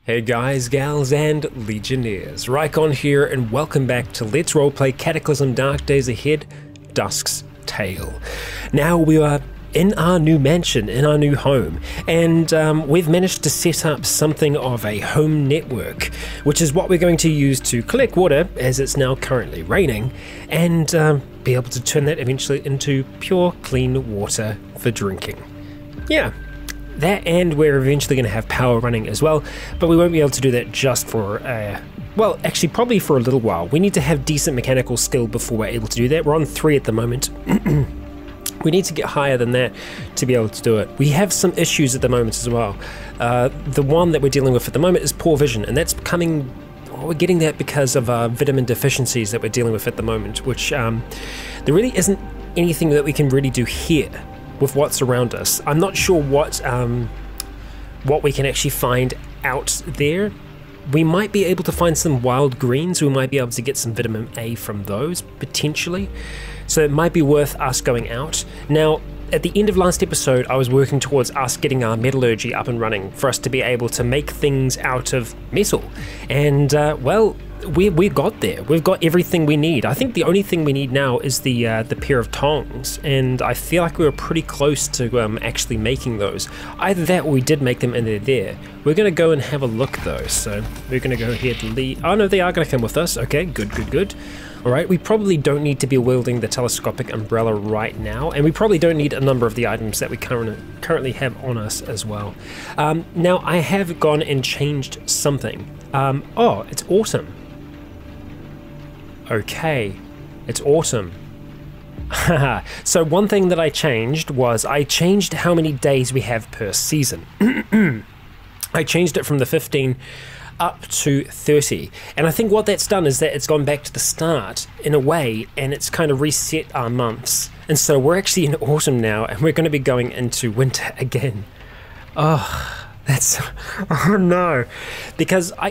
Hey guys, gals, and Legionnaires, Rycon here, and welcome back to Let's Roleplay Cataclysm Dark Days Ahead, Dusk's Tale. Now we are in our new mansion, in our new home, and we've managed to set up something of a home network, which is what we're going to use to collect water, as it's now currently raining, and be able to turn that eventually into pure, clean water for drinking. Yeah. That, and we're eventually going to have power running as well, but we won't be able to do that just for, well, actually probably for a little while. We need to have decent mechanical skill before we're able to do that. We're on 3 at the moment. We need to get higher than that to be able to do it. We have some issues at the moment as well. The one that we're dealing with at the moment is poor vision, and that's becoming... we're getting that because of vitamin deficiencies that we're dealing with at the moment, which there really isn't anything that we can really do here with what's around us. I'm not sure what we can actually find out there. We might be able to find some wild greens. We might be able to get some vitamin A from those, potentially. So it might be worth us going out. Now, at the end of last episode, I was working towards us getting our metallurgy up and running for us to be able to make things out of metal. And, well, we got there. We've got everything we need. I think the only thing we need now is the pair of tongs, and I feel like we were pretty close to actually making those. Either that or we did make them and they're there. We're going to go and have a look though, so we're going to go here to lead. Oh no, they are going to come with us. Okay, good. Alright, we probably don't need to be wielding the telescopic umbrella right now, and we probably don't need a number of the items that we currently have on us as well. Now, I have gone and changed something. Oh, it's autumn. Okay, it's autumn. So one thing that I changed was I changed how many days we have per season. I changed it from the 15 up to 30, and I think what that's done is that it's gone back to the start in a way, and it's kind of reset our months, and so we're actually in autumn now, and we're going to be going into winter again. Oh, that's... oh no, because I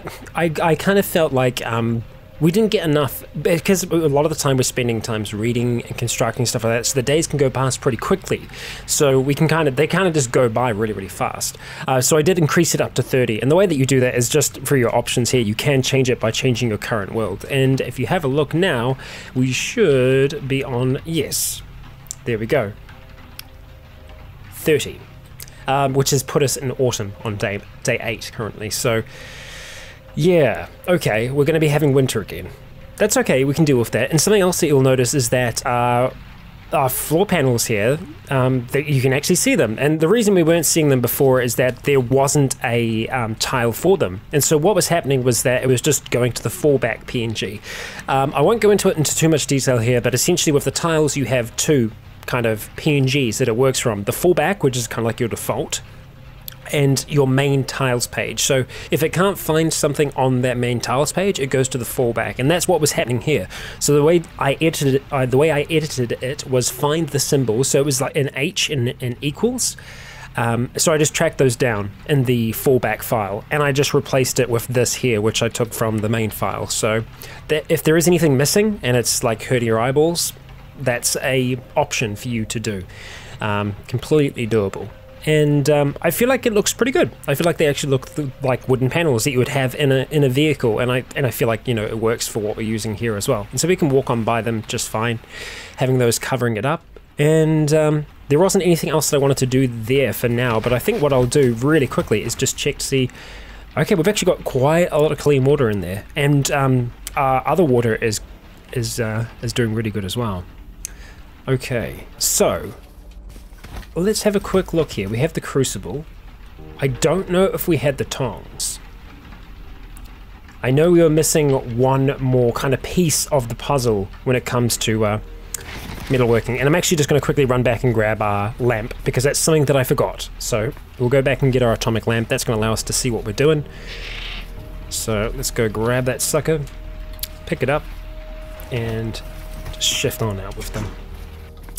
kind of felt like we didn't get enough, because a lot of the time we're spending times reading and constructing stuff like that, so the days can go past pretty quickly. So we can they kind of just go by really fast. So I did increase it up to 30, and the way that you do that is just for your options here. You can change it by changing your current world, and if you have a look now, we should be on, yes, there we go, 30, which has put us in autumn on day 8 currently. So yeah, okay, we're going to be having winter again. That's okay, we can deal with that. And something else that you'll notice is that our floor panels here, that you can actually see them. And the reason we weren't seeing them before is that there wasn't a tile for them. And so what was happening was that it was just going to the fallback PNG. I won't go into too much detail here, but essentially with the tiles you have 2 kind of PNGs that it works from. The fallback, which is kind of like your default, and your main tiles page. So if it can't find something on that main tiles page, it goes to the fallback, and that's what was happening here. So the way I edited it, was find the symbol. So it was like an H in equals. So I just tracked those down in the fallback file, and I just replaced it with this here, which I took from the main file. So that if there is anything missing and it's like hurting your eyeballs, that's a option for you to do. Completely doable. And I feel like it looks pretty good. I feel like they actually look like wooden panels that you would have in a vehicle, and I feel like, you know, it works for what we're using here as well. And so we can walk on by them just fine, having those covering it up. And there wasn't anything else that I wanted to do there for now, but I think what I'll do really quickly is just check to see. Okay, we've actually got quite a lot of clean water in there, and our other water is doing really good as well. Okay, so let's have a quick look here. We have the crucible. I don't know if we had the tongs. I know we were missing one more kind of piece of the puzzle when it comes to metalworking, and I'm actually just going to quickly run back and grab our lamp, because that's something that I forgot. So we'll go back and get our atomic lamp. That's going to allow us to see what we're doing. So let's go grab that sucker, pick it up, and just shift on out with them.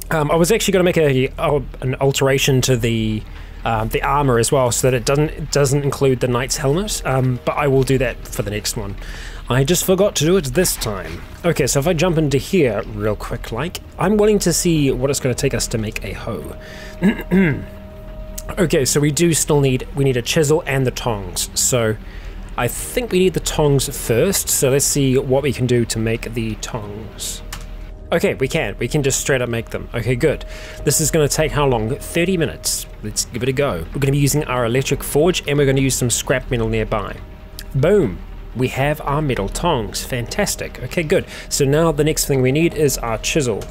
I was actually going to make an alteration to the armor as well, so that it doesn't include the knight's helmet, but I will do that for the next one. I just forgot to do it this time. Okay, so if I jump into here real quick, I'm willing to see what it's going to take us to make a hoe. Okay, so we need a chisel and the tongs. So I think we need the tongs first, so let's see what we can do to make the tongs. Okay, we can just straight up make them. Okay, good. This is going to take how long? 30 minutes. Let's give it a go. We're going to be using our electric forge, and we're going to use some scrap metal nearby. Boom. We have our metal tongs. Fantastic. Okay, good. So now the next thing we need is our chisel.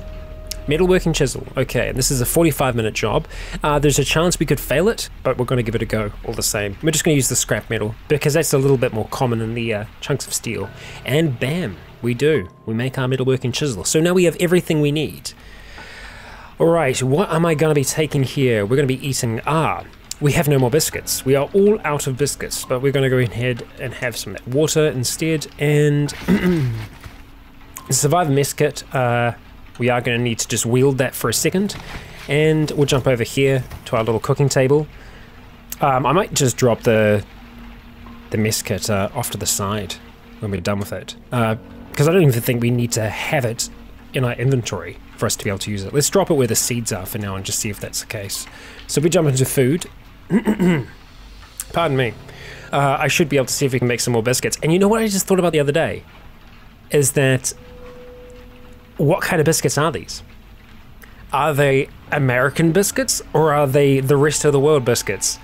Metalworking chisel. Okay, and this is a 45-minute job. There's a chance we could fail it, but we're going to give it a go all the same. We're just going to use the scrap metal because that's a little bit more common in the chunks of steel. And bam, we do. We make our metalworking chisel. So now we have everything we need. All right, what am I going to be taking here? We're going to be eating... we have no more biscuits. We are all out of biscuits, but we're going to go ahead and have some water instead. And survive a mess kit. We are going to need to just wield that for a second. And we'll jump over here to our little cooking table. I might just drop the mess kit off to the side when we're done with it. Because I don't even think we need to have it in our inventory for us to be able to use it. Let's drop it where the seeds are for now and just see if that's the case. So if we jump into food... Pardon me. I should be able to see if we can make some more biscuits. And you know what I just thought about the other day? Is that... what kind of biscuits are these? Are they American biscuits or are they the rest of the world biscuits?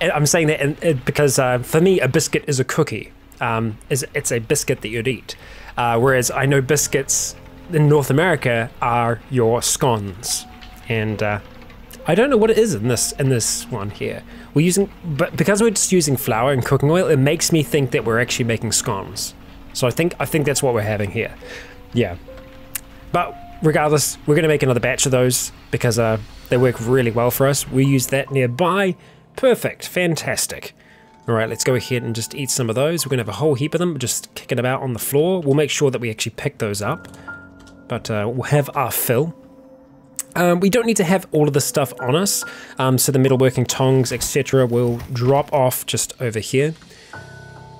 I'm saying that because for me a biscuit is a cookie. It's a biscuit that you'd eat. Whereas I know biscuits in North America are your scones. And I don't know what it is in this one here. But because we're just using flour and cooking oil, it makes me think that we're actually making scones. So I think that's what we're having here. Yeah. But regardless, we're going to make another batch of those because they work really well for us. We use that nearby. Perfect. Fantastic. All right, let's go ahead and just eat some of those. We're going to have a whole heap of them just kicking about on the floor. We'll make sure that we actually pick those up. But we'll have our fill. We don't need to have all of this stuff on us. So the metalworking tongs, etc. will drop off just over here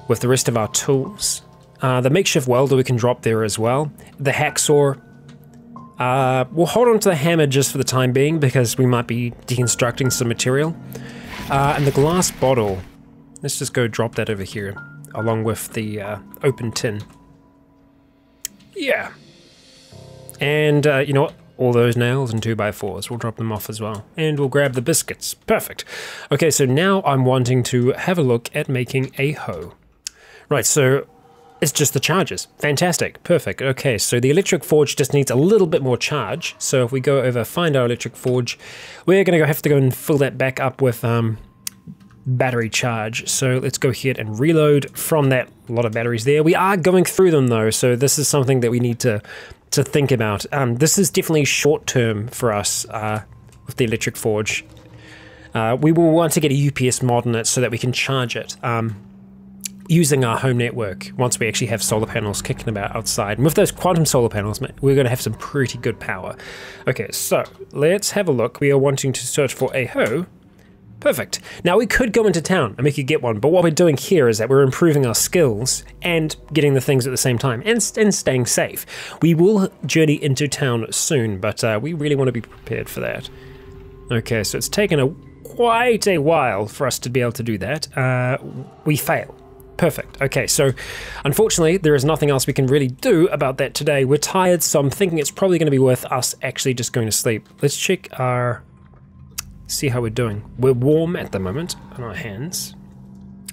with the rest of our tools. The makeshift welder we can drop there as well. The hacksaw, we'll hold on to the hammer just for the time being because we might be deconstructing some material. And the glass bottle, let's just go drop that over here along with the open tin. Yeah. And you know what? All those nails and 2x4s, we'll drop them off as well. And we'll grab the biscuits. Perfect. Okay, so now I'm wanting to have a look at making a hoe. Right, so it's just the charges. Fantastic. Perfect. Okay, so the electric forge just needs a little bit more charge. So if we go over, find our electric forge, we're going to have to go and fill that back up with battery charge. So let's go ahead and reload from that lot of batteries there. We are going through them though, so this is something that we need to think about. This is definitely short term for us with the electric forge. We will want to get a UPS mod in it so that we can charge it using our home network once we actually have solar panels kicking about outside. And with those quantum solar panels, we're going to have some pretty good power. Okay, so let's have a look. We are wanting to search for a hoe. Perfect. Now we could go into town and we could get one, but what we're doing here is that we're improving our skills and getting the things at the same time and staying safe. We will journey into town soon, but we really want to be prepared for that. Okay, so it's taken quite a while for us to be able to do that. We fail. Perfect. Okay, so unfortunately there is nothing else we can really do about that today. We're tired, so I'm thinking it's probably going to be worth us actually just going to sleep. Let's check our... see how we're doing. We're warm at the moment on our hands.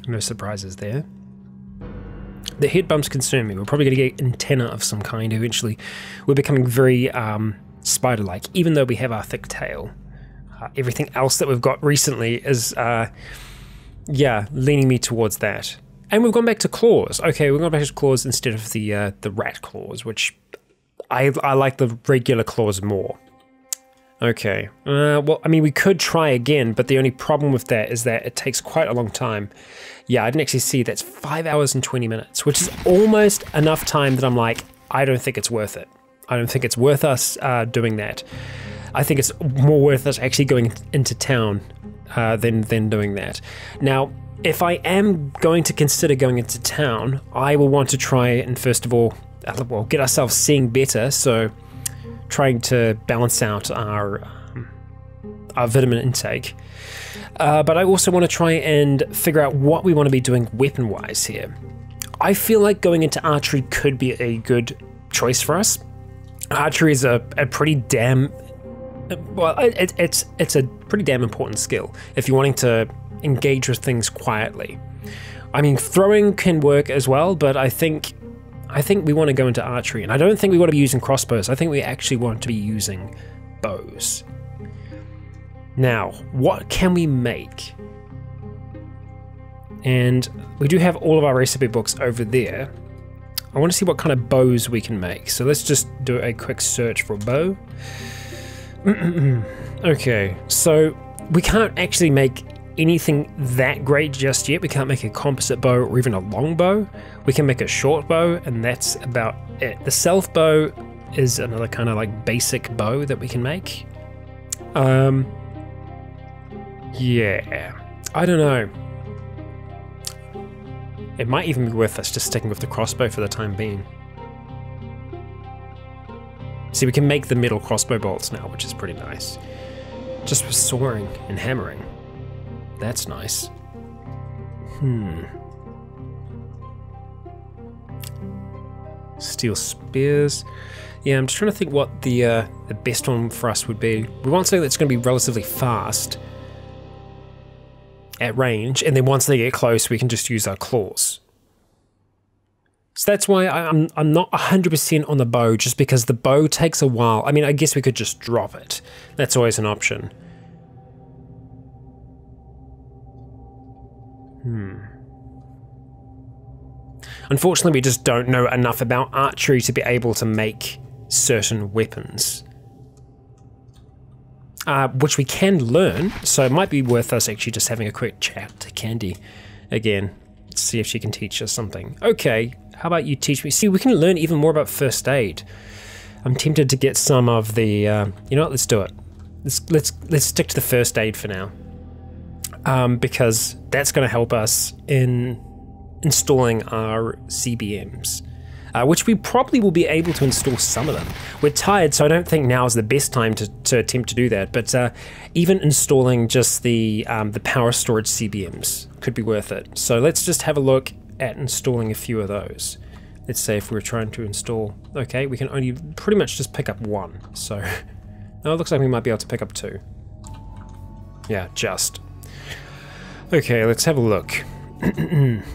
No surprises there. The head bumps concern me. We're probably going to get antenna of some kind eventually. We're becoming very spider-like, even though we have our thick tail. Everything else that we've got recently is, yeah, leaning me towards that. And we've gone back to claws. Okay, we've gone back to claws instead of the rat claws, which I like the regular claws more. Okay, well, I mean, we could try again, but the only problem with that is that it takes quite a long time. Yeah, I didn't actually see that's 5 hours and 20 minutes, which is almost enough time that I'm like, I don't think it's worth it. I don't think it's worth us doing that. I think it's more worth us actually going into town than doing that. Now, if I am going to consider going into town, I will want to try and first of all, well, get ourselves seeing better, so trying to balance out our vitamin intake. But I also want to try and figure out what we want to be doing weapon-wise here. I feel like going into archery could be a good choice for us. Archery is a pretty damn... Well, it's a pretty damn important skill if you're wanting to engage with things quietly. I mean, throwing can work as well, but I think we want to go into archery, and I don't think we want to be using crossbows. I think we actually want to be using bows. Now, what can we make? And we do have all of our recipe books over there. I want to see what kind of bows we can make. So let's just do a quick search for a bow. Okay, so we can't actually make anything that great just yet. We can't make a composite bow or even a long bow. We can make a short bow, and that's about it. The self bow is another kind of like basic bow that we can make. Yeah, I don't know. It might even be worth us just sticking with the crossbow for the time being. See, we can make the metal crossbow bolts now, which is pretty nice. Just for sawing and hammering. That's nice. Steel spears. Yeah, I'm just trying to think what the best one for us would be. We want something that's going to be relatively fast at range, and then once they get close, we can just use our claws. So that's why I'm not 100% on the bow, just because the bow takes a while. I mean, I guess we could just drop it. That's always an option. Unfortunately, we just don't know enough about archery to be able to make certain weapons. Which we can learn, so it might be worth us actually just having a quick chat to Candy again. Let's see if she can teach us something. Okay, how about you teach me? See, we can learn even more about first aid. I'm tempted to get some of the, you know what, let's do it. Let's stick to the first aid for now. Because that's going to help us in installing our CBMs. Which we probably will be able to install some of them. We're tired, so I don't think now is the best time to attempt to do that, but even installing just the power storage CBMs could be worth it. So let's just have a look at installing a few of those. Let's say if we were trying to install... Okay, we can only pretty much just pick up one, so... Oh, it looks like we might be able to pick up two. Yeah, just. Okay, let's have a look.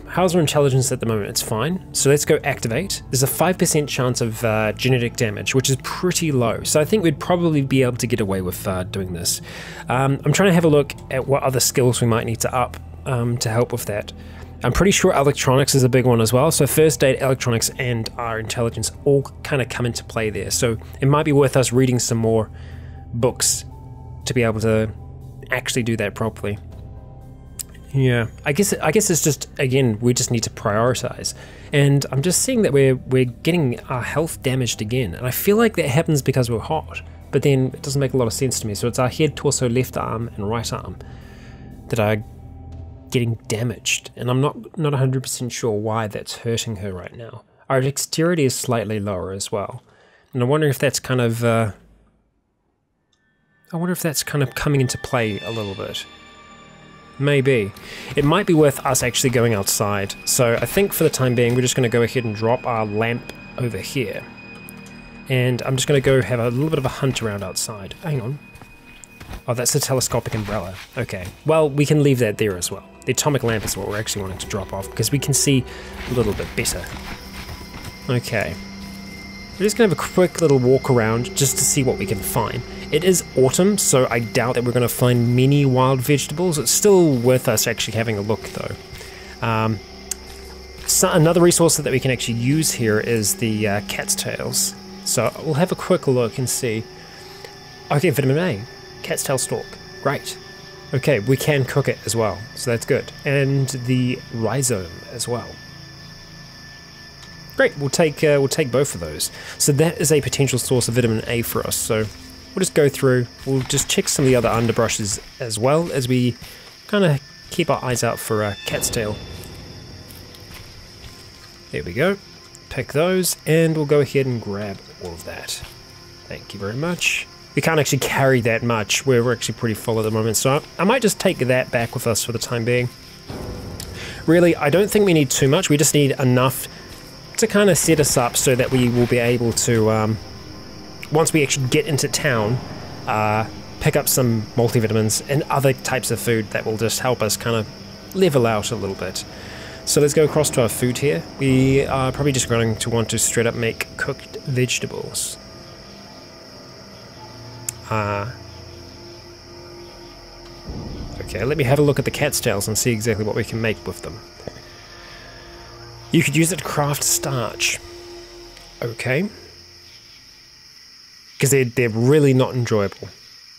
How's our intelligence at the moment? It's fine. So let's go activate. There's a 5% chance of genetic damage, which is pretty low. So I think we'd probably be able to get away with doing this. I'm trying to have a look at what other skills we might need to up to help with that. I'm pretty sure electronics is a big one as well. So first aid, electronics, and our intelligence all kind of come into play there. So it might be worth us reading some more books to be able to actually do that properly. Yeah, I guess it's just, again, we just need to prioritize. And I'm just seeing that we're getting our health damaged again. And I feel like that happens because we're hot. But then it doesn't make a lot of sense to me. So it's our head, torso, left arm, and right arm that are getting damaged. And I'm not 100% sure why that's hurting her right now. Our dexterity is slightly lower as well. And I wonder if that's kind of... coming into play a little bit. Maybe. It might be worth us actually going outside. So I think for the time being, we're just going to go ahead and drop our lamp over here. And I'm just going to go have a little bit of a hunt around outside. Hang on. Oh, that's a telescopic umbrella. Okay. Well, we can leave that there as well. The atomic lamp is what we're actually wanting to drop off, because we can see a little bit better. Okay. We're just going to have a quick little walk around just to see what we can find. It is autumn, so I doubt that we're going to find many wild vegetables. It's still worth us actually having a look, though. So another resource that we can actually use here is the cat's tails. So we'll have a quick look and see. Okay, vitamin A. Cat's tail stalk. Great. Okay, we can cook it as well, so that's good. And the rhizome as well. Great, we'll take both of those. So that is a potential source of vitamin A for us. So we'll just go through, we'll just check some of the other underbrushes as well as we kind of keep our eyes out for cat's tail. There we go. Pick those, and we'll go ahead and grab all of that. Thank you very much. We can't actually carry that much. We're actually pretty full at the moment, so I might just take that back with us for the time being. Really, I don't think we need too much. We just need enough to kind of set us up so that we will be able to, once we actually get into town, pick up some multivitamins and other types of food that will just help us kind of level out a little bit. So let's go across to our food here. We are probably just going to want to straight up make cooked vegetables. Okay, let me have a look at the cat's tails and see exactly what we can make with them. You could use it to craft starch. Okay. Because they're really not enjoyable.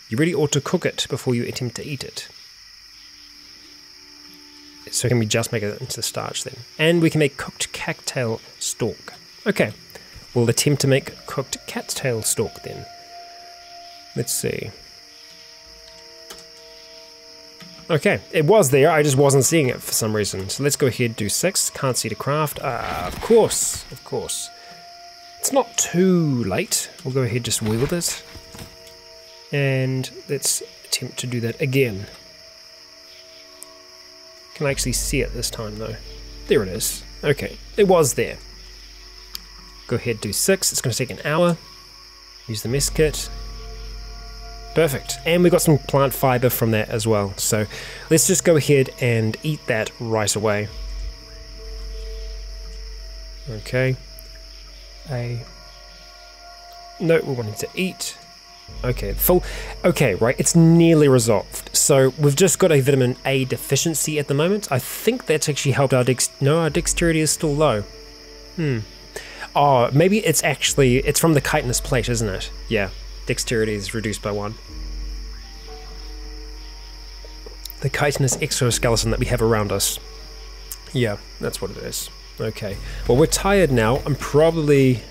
You really ought to cook it before you attempt to eat it. So can we just make it into starch then? And we can make cooked cattail stalk. Okay, we'll attempt to make cooked cattail stalk then. Let's see. Okay, it was there, I just wasn't seeing it for some reason. So let's go ahead and do 6. Can't see to craft. Of course, of course. It's not too late. We'll go ahead and just wield it. And let's attempt to do that again. Can I actually see it this time though? There it is. Okay, it was there. Go ahead, do 6. It's going to take an hour. Use the mess kit. Perfect. And we got some plant fiber from that as well. So let's just go ahead and eat that right away. Okay. No, we're wanting to eat. Okay, full. Okay, right, it's nearly resolved. So we've just got a vitamin A deficiency at the moment. I think that's actually helped our our dexterity is still low. Oh, maybe it's from the chitinous plate, isn't it? Yeah, dexterity is reduced by 1. The chitinous exoskeleton that we have around us. Yeah, that's what it is. Okay, well, we're tired now. I'm probably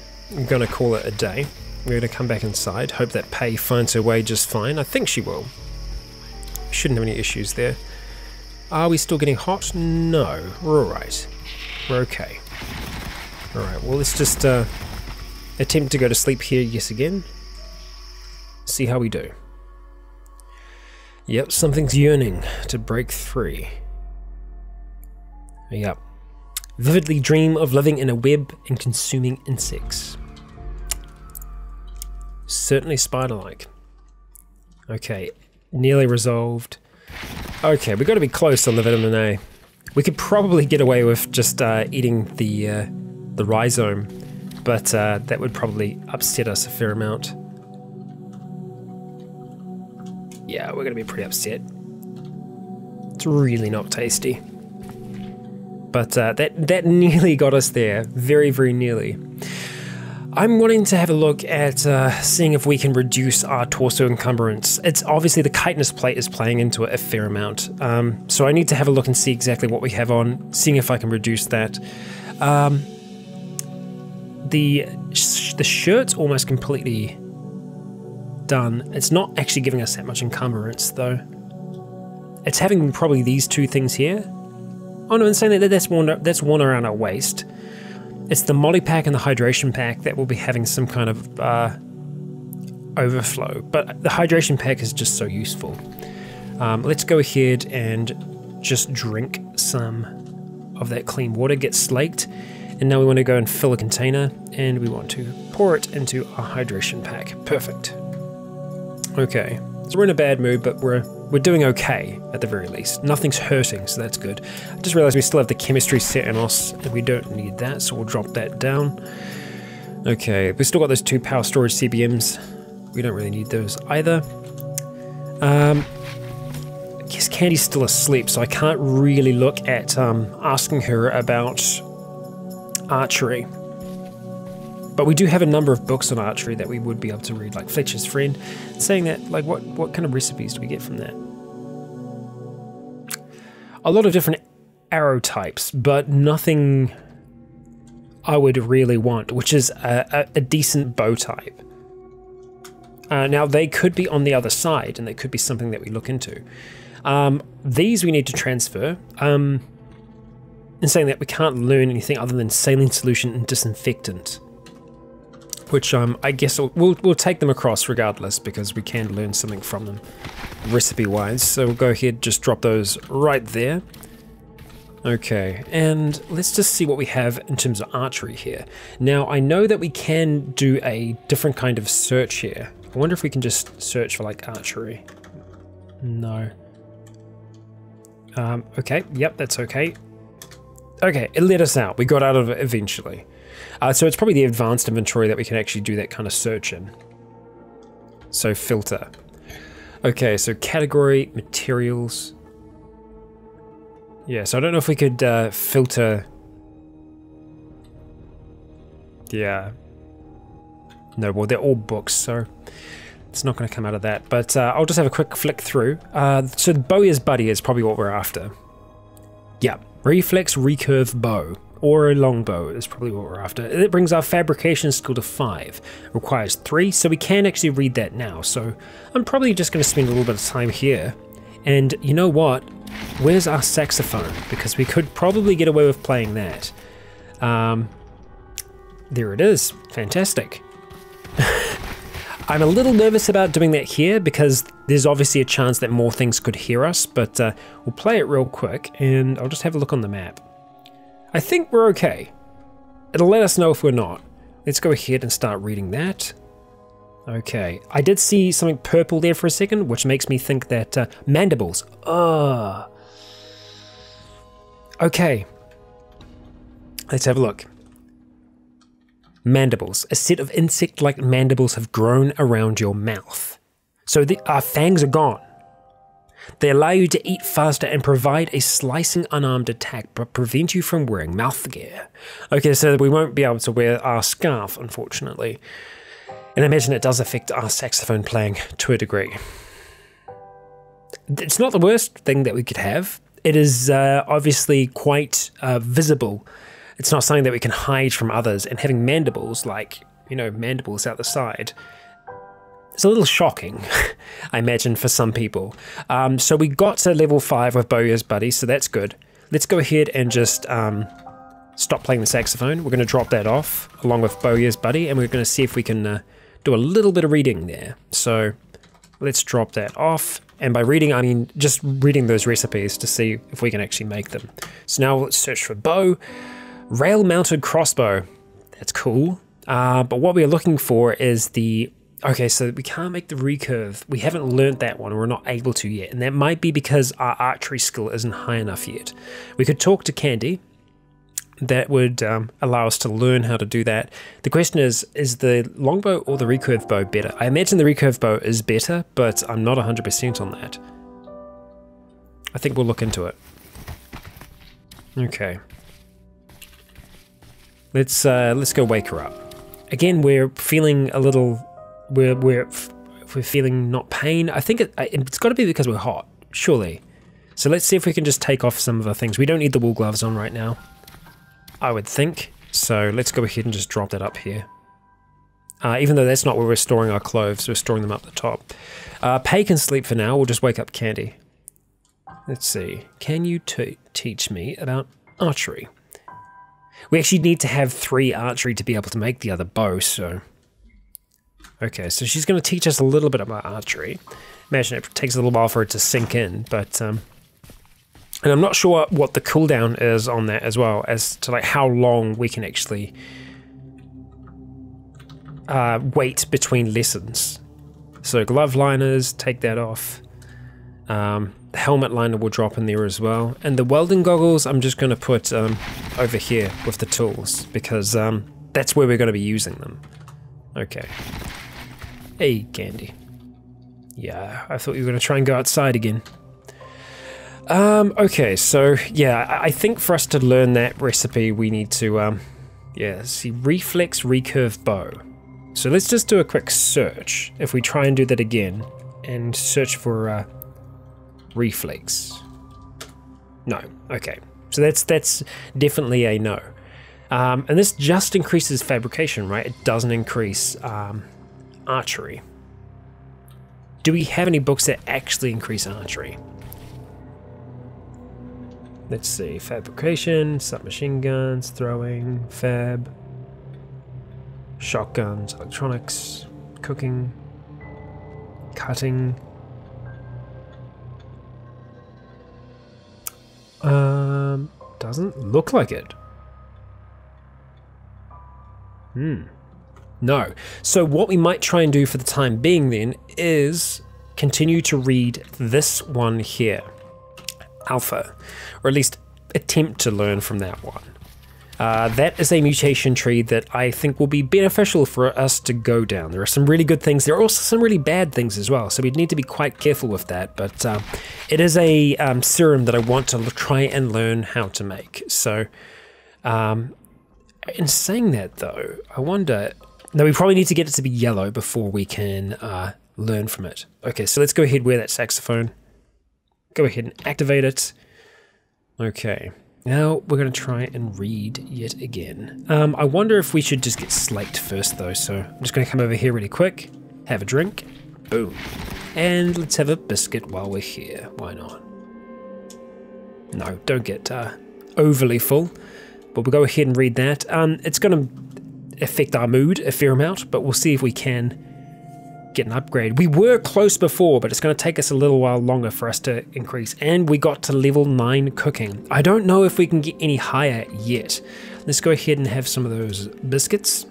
gonna call it a day. We're going to come back inside, hope that Pei finds her way just fine. I think she will. Shouldn't have any issues there. Are we still getting hot? No. We're alright. We're okay. Alright, well, let's just attempt to go to sleep here yes again. See how we do. Yep, something's yearning to break free. Yep. Vividly dream of living in a web and consuming insects. Certainly spider-like. Okay, nearly resolved. Okay, we've got to be close on the vitamin A. We could probably get away with just eating the rhizome, but that would probably upset us a fair amount. Yeah, we're going to be pretty upset. It's really not tasty. But that nearly got us there. Very, very nearly. I'm wanting to have a look at seeing if we can reduce our torso encumbrance. It's obviously the chitinous plate is playing into it a fair amount. So I need to have a look and see exactly what we have on, seeing if I can reduce that. The shirt's almost completely done. It's not actually giving us that much encumbrance though. It's having probably these two things here. Oh no, I'm saying that's one around our waist. It's the molly pack and the hydration pack that will be having some kind of overflow, but the hydration pack is just so useful. Let's go ahead and just drink some of that clean water, get slaked, and now we want to go and fill a container, and we want to pour it into our hydration pack. Perfect. Okay, so we're in a bad mood, but we're doing okay at the very least. Nothing's hurting, so that's good. I just realized we still have the chemistry set in us, and we don't need that, so we'll drop that down. Okay, we've still got those 2 power storage CBMs. We don't really need those either. I guess Candy's still asleep, so I can't really look at asking her about archery. But we do have a number of books on archery that we would be able to read, like Fletcher's Friend. Saying that, like, what kind of recipes do we get from that? A lot of different arrow types, but nothing I would really want, which is a decent bow type. Now, they could be on the other side, and they could be something that we look into. These we need to transfer. In saying that, we can't learn anything other than saline solution and disinfectant. which I guess we'll take them across regardless because we can learn something from them recipe-wise. So we'll go ahead, just drop those right there. Okay, and let's just see what we have in terms of archery here. Now, I know that we can do a different kind of search here. I wonder if we can just search for like archery. No. Okay, yep, that's okay. Okay, it let us out. We got out of it eventually. So it's probably the advanced inventory that we can actually do that kind of search in. So filter. Okay, so category, materials. Yeah, so I don't know if we could filter. Yeah. No, well, they're all books, so it's not going to come out of that. But I'll just have a quick flick through. So the Bowyer's Buddy is probably what we're after. Yeah, reflex recurve bow, or a longbow is probably what we're after. It brings our fabrication skill to 5, requires 3, so we can actually read that now. So I'm probably just going to spend a little bit of time here. And you know what? Where's our saxophone? Because we could probably get away with playing that. There it is. Fantastic. I'm a little nervous about doing that here because there's obviously a chance that more things could hear us, but we'll play it real quick and I'll just have a look on the map. I think we're okay. It'll let us know if we're not. Let's go ahead and start reading that. Okay, I did see something purple there for a second, which makes me think that mandibles. Okay, let's have a look. Mandibles. A set of insect-like mandibles have grown around your mouth. So our fangs are gone. They allow you to eat faster and provide a slicing unarmed attack, but prevent you from wearing mouth gear. Okay, so we won't be able to wear our scarf, unfortunately. And I imagine it does affect our saxophone playing to a degree. It's not the worst thing that we could have. It is obviously quite visible. It's not something that we can hide from others, and having mandibles, like, you know, mandibles out the side, it's a little shocking, I imagine, for some people. So we got to level 5 with Bowyer's Buddy, so that's good. Let's go ahead and just stop playing the saxophone. We're going to drop that off, along with Bowyer's Buddy, and we're going to see if we can do a little bit of reading there. So let's drop that off. And by reading, I mean just reading those recipes to see if we can actually make them. So now let's search for bow. Rail-mounted crossbow. That's cool. But what we're looking for is the... Okay, so we can't make the recurve. We haven't learnt that one. We're not able to yet. And that might be because our archery skill isn't high enough yet. We could talk to Candy. That would allow us to learn how to do that. The question is the longbow or the recurve bow better? I imagine the recurve bow is better, but I'm not 100% on that. I think we'll look into it. Okay. Let's go wake her up. Again, we're feeling a little... We're feeling not pain. I think it's got to be because we're hot, surely. So let's see if we can just take off some of the things. We don't need the wool gloves on right now, I would think. So let's go ahead and just drop that up here. Even though that's not where we're storing our clothes, we're storing them up the top. Pay can sleep for now. We'll just wake up Candy. Let's see. Can you teach me about archery? We actually need to have 3 archery to be able to make the other bow, so... Okay, so she's going to teach us a little bit about archery. Imagine it takes a little while for it to sink in, but... and I'm not sure what the cooldown is on that as well, as to like how long we can actually wait between lessons. So glove liners, take that off. The helmet liner will drop in there as well. And the welding goggles, I'm just going to put over here with the tools, because that's where we're going to be using them. Okay. Hey, Candy. Yeah, I thought you were going to try and go outside again. Okay, so, yeah, I think for us to learn that recipe, we need to, see, reflex recurve bow. So let's just do a quick search. If we try and do that again, and search for, reflex. No, okay. So that's definitely a no. And this just increases fabrication, right? It doesn't increase, archery. Do we have any books that actually increase archery? Let's see, fabrication, submachine guns, throwing, fab, Shotguns, electronics, cooking, cutting. Doesn't look like it. No. So what we might try and do for the time being then is continue to read this one here, Alpha, or at least attempt to learn from that one. That is a mutation tree that I think will be beneficial for us to go down. There are some really good things. There are also some really bad things as well, so we'd need to be quite careful with that. But it is a serum that I want to try and learn how to make. So, in saying that though, I wonder... No, we probably need to get it to be yellow before we can learn from it. Okay, so let's go ahead and wear that saxophone. Go ahead and activate it. Okay. Now we're going to try and read yet again. I wonder if we should just get slaked first though, so I'm just going to come over here really quick, have a drink, boom. And let's have a biscuit while we're here, why not? No, don't get overly full, but we'll go ahead and read that. It's going to affect our mood a fair amount, but we'll see if we can get an upgrade. We were close before, but it's going to take us a little while longer for us to increase. And we got to level 9 cooking. I don't know if we can get any higher yet. Let's go ahead and have some of those biscuits.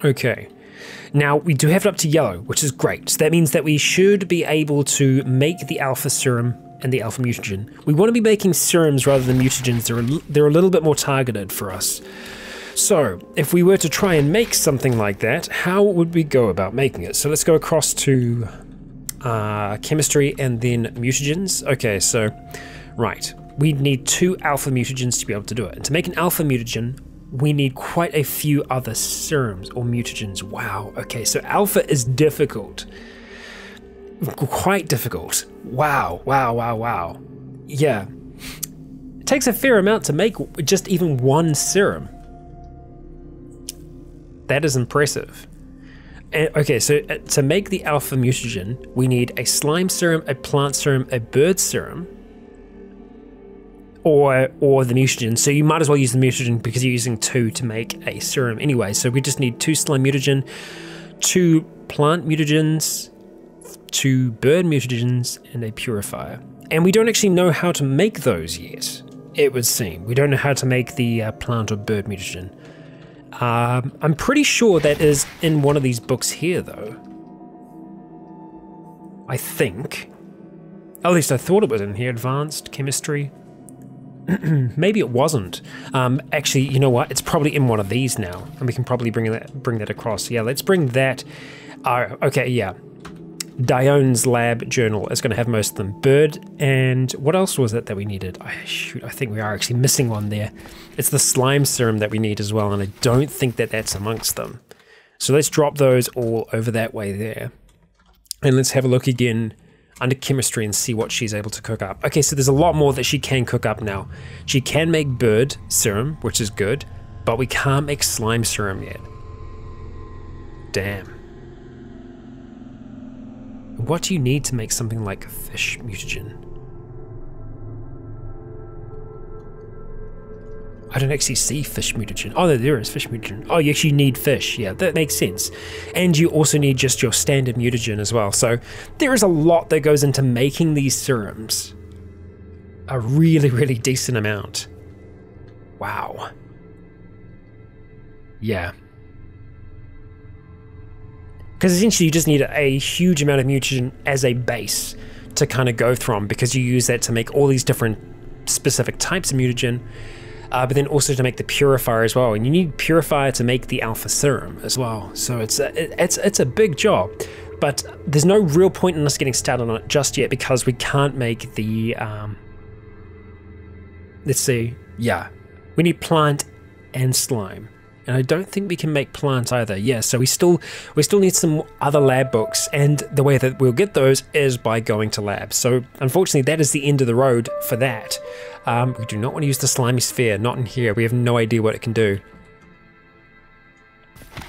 Okay. Now, we do have it up to yellow, which is great. So that means that we should be able to make the alpha serum and the alpha mutagen. We want to be making serums rather than mutagens. They're a little bit more targeted for us. So, if we were to try and make something like that, how would we go about making it? So let's go across to chemistry and then mutagens. Okay, so, right. We need 2 alpha mutagens to be able to do it. And to make an alpha mutagen, we need quite a few other serums or mutagens. Wow, okay, so alpha is difficult. Quite difficult. Wow, wow, wow, wow. Yeah. It takes a fair amount to make just even one serum. That is impressive. And, okay, so to make the alpha mutagen, we need a slime serum, a plant serum, a bird serum, or the mutagen. So you might as well use the mutagen because you're using 2 to make a serum anyway. So we just need 2 slime mutagen, 2 plant mutagens, 2 bird mutagens, and a purifier. And we don't actually know how to make those yet, it would seem. We don't know how to make the plant or bird mutagen. I'm pretty sure that is in one of these books here, though. I think. At least I thought it was in here. Advanced chemistry. Maybe it wasn't. Actually, you know what? It's probably in one of these now, and we can probably bring that across. Yeah, let's bring that. Okay, yeah. Dion's lab journal is going to have most of them. Bird, and what else was it that we needed? Shoot, I think we are actually missing one there. It's the slime serum that we need as well, and I don't think that that's amongst them. So let's drop those all over that way there. And let's have a look again under chemistry and see what she's able to cook up. Okay, so there's a lot more that she can cook up now. She can make bird serum, which is good, but we can't make slime serum yet. Damn. What do you need to make something like a fish mutagen? I don't actually see fish mutagen. Oh, there is fish mutagen. Oh, you actually need fish. Yeah, that makes sense. And you also need just your standard mutagen as well. So there is a lot that goes into making these serums. A really, really decent amount. Wow. Yeah. Because essentially you just need a huge amount of mutagen as a base to kind of go from, because you use that to make all these different specific types of mutagen, but then also to make the purifier as well. And you need purifier to make the alpha serum as well. So it's a big job, but there's no real point in us getting started on it just yet because we can't make the, let's see, yeah, we need plant and slime. And I don't think we can make plants either. Yeah, so we still need some other lab books, and the way that we'll get those is by going to labs. So unfortunately, that is the end of the road for that. We do not want to use the slimy sphere, not in here. We have no idea what it can do.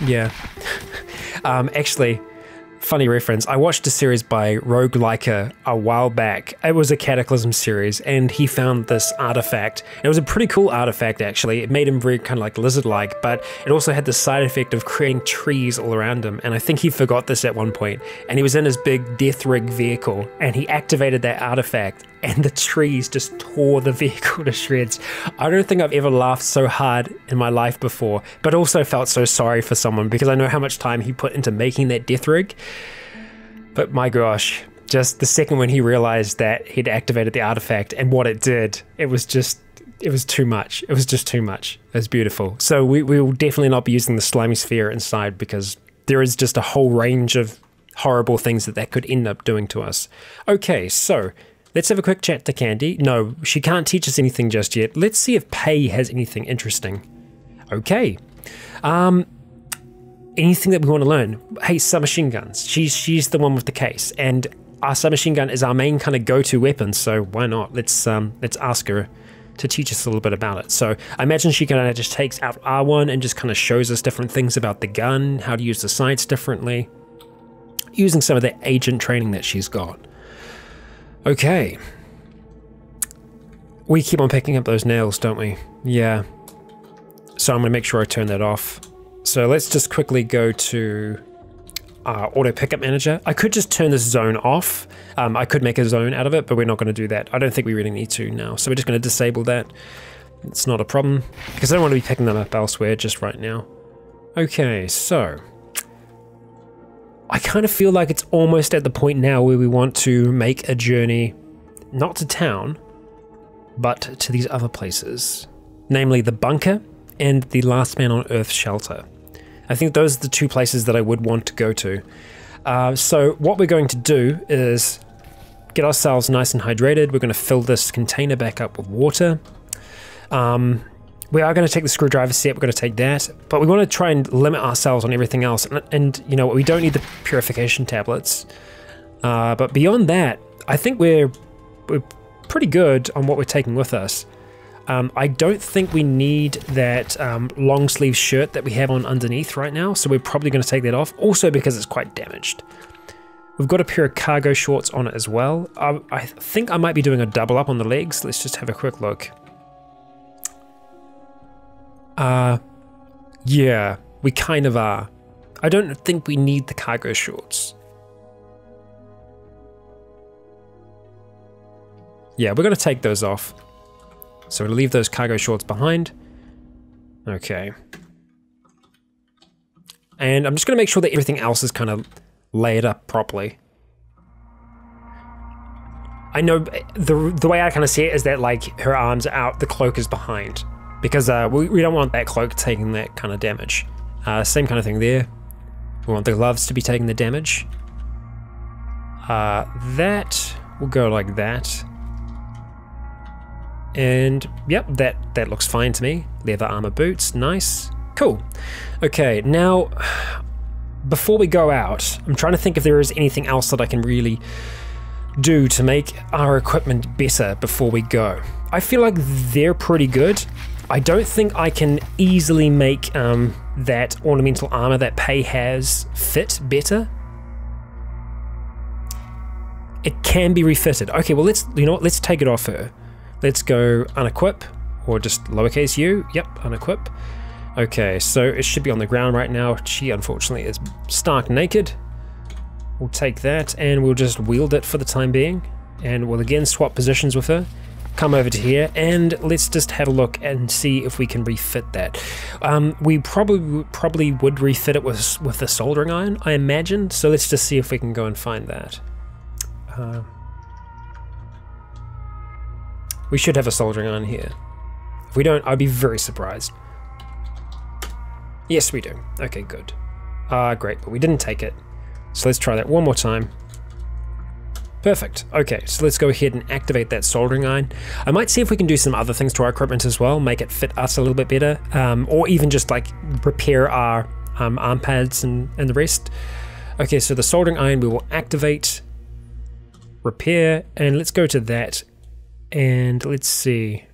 Yeah. Actually, Funny reference. I watched a series by Roguelike a while back. It was a Cataclysm series, and he found this artifact. It was a pretty cool artifact, actually. It made him very kind of like lizard-like, but it also had the side effect of creating trees all around him. And I think he forgot this at one point, and he was in his big death rig vehicle, and he activated that artifact, and the trees just tore the vehicle to shreds. I don't think I've ever laughed so hard in my life before, but also felt so sorry for someone because I know how much time he put into making that death rig. But my gosh, just the second when he realized that he'd activated the artifact and what it did, it was too much. It was just too much. It was beautiful. So we will definitely not be using the slimy sphere inside because there is just a whole range of horrible things that could end up doing to us. Okay, so let's have a quick chat to Candy. No, she can't teach us anything just yet. Let's see if Pei has anything interesting. Okay. Anything that we want to learn. Hey, submachine guns. She's the one with the case, and our submachine gun is our main kind of go-to weapon. So why not? Let's ask her to teach us a little bit about it. So I imagine she kind of just takes out R1 and just kind of shows us different things about the gun, how to use the sights differently, using some of the agent training that she's got. Okay. We keep on picking up those nails, don't we? Yeah. So I'm going to make sure I turn that off. So let's just quickly go to auto pickup manager. I could just turn this zone off. I could make a zone out of it, but we're not going to do that. I don't think we really need to now. So we're just going to disable that. It's not a problem because I don't want to be picking them up elsewhere just right now. Okay, so I kind of feel like it's almost at the point now where we want to make a journey, not to town, but to these other places, namely the bunker and the Last Man on Earth shelter. I think those are the two places that I would want to go to. So what we're going to do is get ourselves nice and hydrated. We're going to fill this container back up with water. We are going to take the screwdriver set, we're going to take that, but we want to try and limit ourselves on everything else. And you know what, we don't need the purification tablets. But beyond that, I think we're pretty good on what we're taking with us. I don't think we need that long sleeve shirt that we have on underneath right now, so we're probably going to take that off, also because it's quite damaged. We've got a pair of cargo shorts on it as well. I think I might be doing a double up on the legs. Let's just have a quick look. Yeah, we kind of are. I don't think we need the cargo shorts. Yeah, we're going to take those off. So we'll leave those cargo shorts behind. Okay. And I'm just going to make sure that everything else is kind of layered up properly. I know the way I kind of see it is that like her arms are out, the cloak is behind. Because we don't want that cloak taking that kind of damage. Same kind of thing there. We want the gloves to be taking the damage. That will go like that. And yep, that looks fine to me. Leather armor boots, nice. Cool. Okay, now, before we go out, I'm trying to think if there is anything else that I can really do to make our equipment better before we go. I feel like they're pretty good. I don't think I can easily make that ornamental armor that Pei has fit better. It can be refitted. Okay, well let's take it off her. Let's go unequip, or just lowercase u. Yep, unequip. Okay, so it should be on the ground right now. She unfortunately is stark naked. We'll take that and we'll just wield it for the time being. And we'll again swap positions with her. Come over to here and let's just have a look and see if we can refit that. We probably would refit it with the soldering iron, I imagine. So let's just see if we can go and find that. We should have a soldering iron here. If we don't, I'd be very surprised. Yes, we do. Okay, good. Great, but we didn't take it. So let's try that one more time. Perfect. Okay, so let's go ahead and activate that soldering iron. I might see if we can do some other things to our equipment as well, make it fit us a little bit better, or even just like repair our arm pads and the rest. Okay, so the soldering iron we will activate, repair, and let's go to that. And let's see.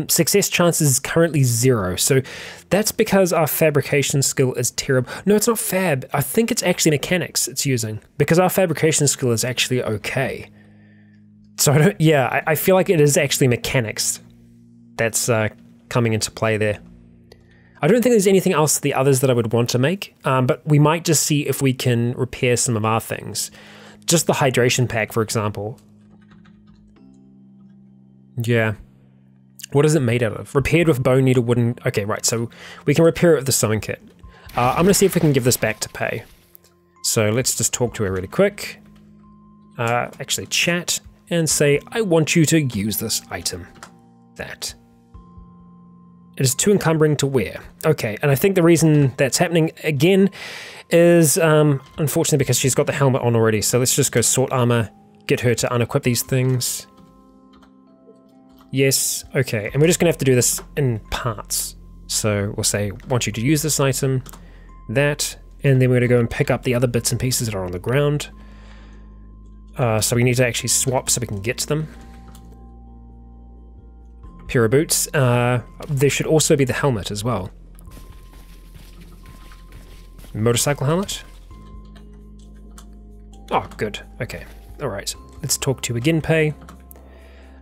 Success chance is currently 0, so that's because our fabrication skill is terrible. No, it's not fab. I think it's actually mechanics it's using, because our fabrication skill is actually okay. So I feel like it is actually mechanics that's coming into play there. I don't think there's anything else to the others that I would want to make, but we might just see if we can repair some of our things. Just the hydration pack, for example. Yeah. What is it made out of? Repaired with bone needle wooden... Okay, right, so we can repair it with the sewing kit. I'm going to see if we can give this back to Pei. So let's just talk to her really quick. Actually chat and say, I want you to use this item. That. It is too encumbering to wear. Okay, and I think the reason that's happening again is unfortunately because she's got the helmet on already. So let's just go sort armor, get her to unequip these things. Yes, okay, and we're just gonna have to do this in parts. So we'll say, want you to use this item, that, and then we're gonna go and pick up the other bits and pieces that are on the ground. So we need to actually swap so we can get to them. Pair of boots. There should also be the helmet as well. Motorcycle helmet? Oh, good. Okay. Alright. Let's talk to you again, Pei.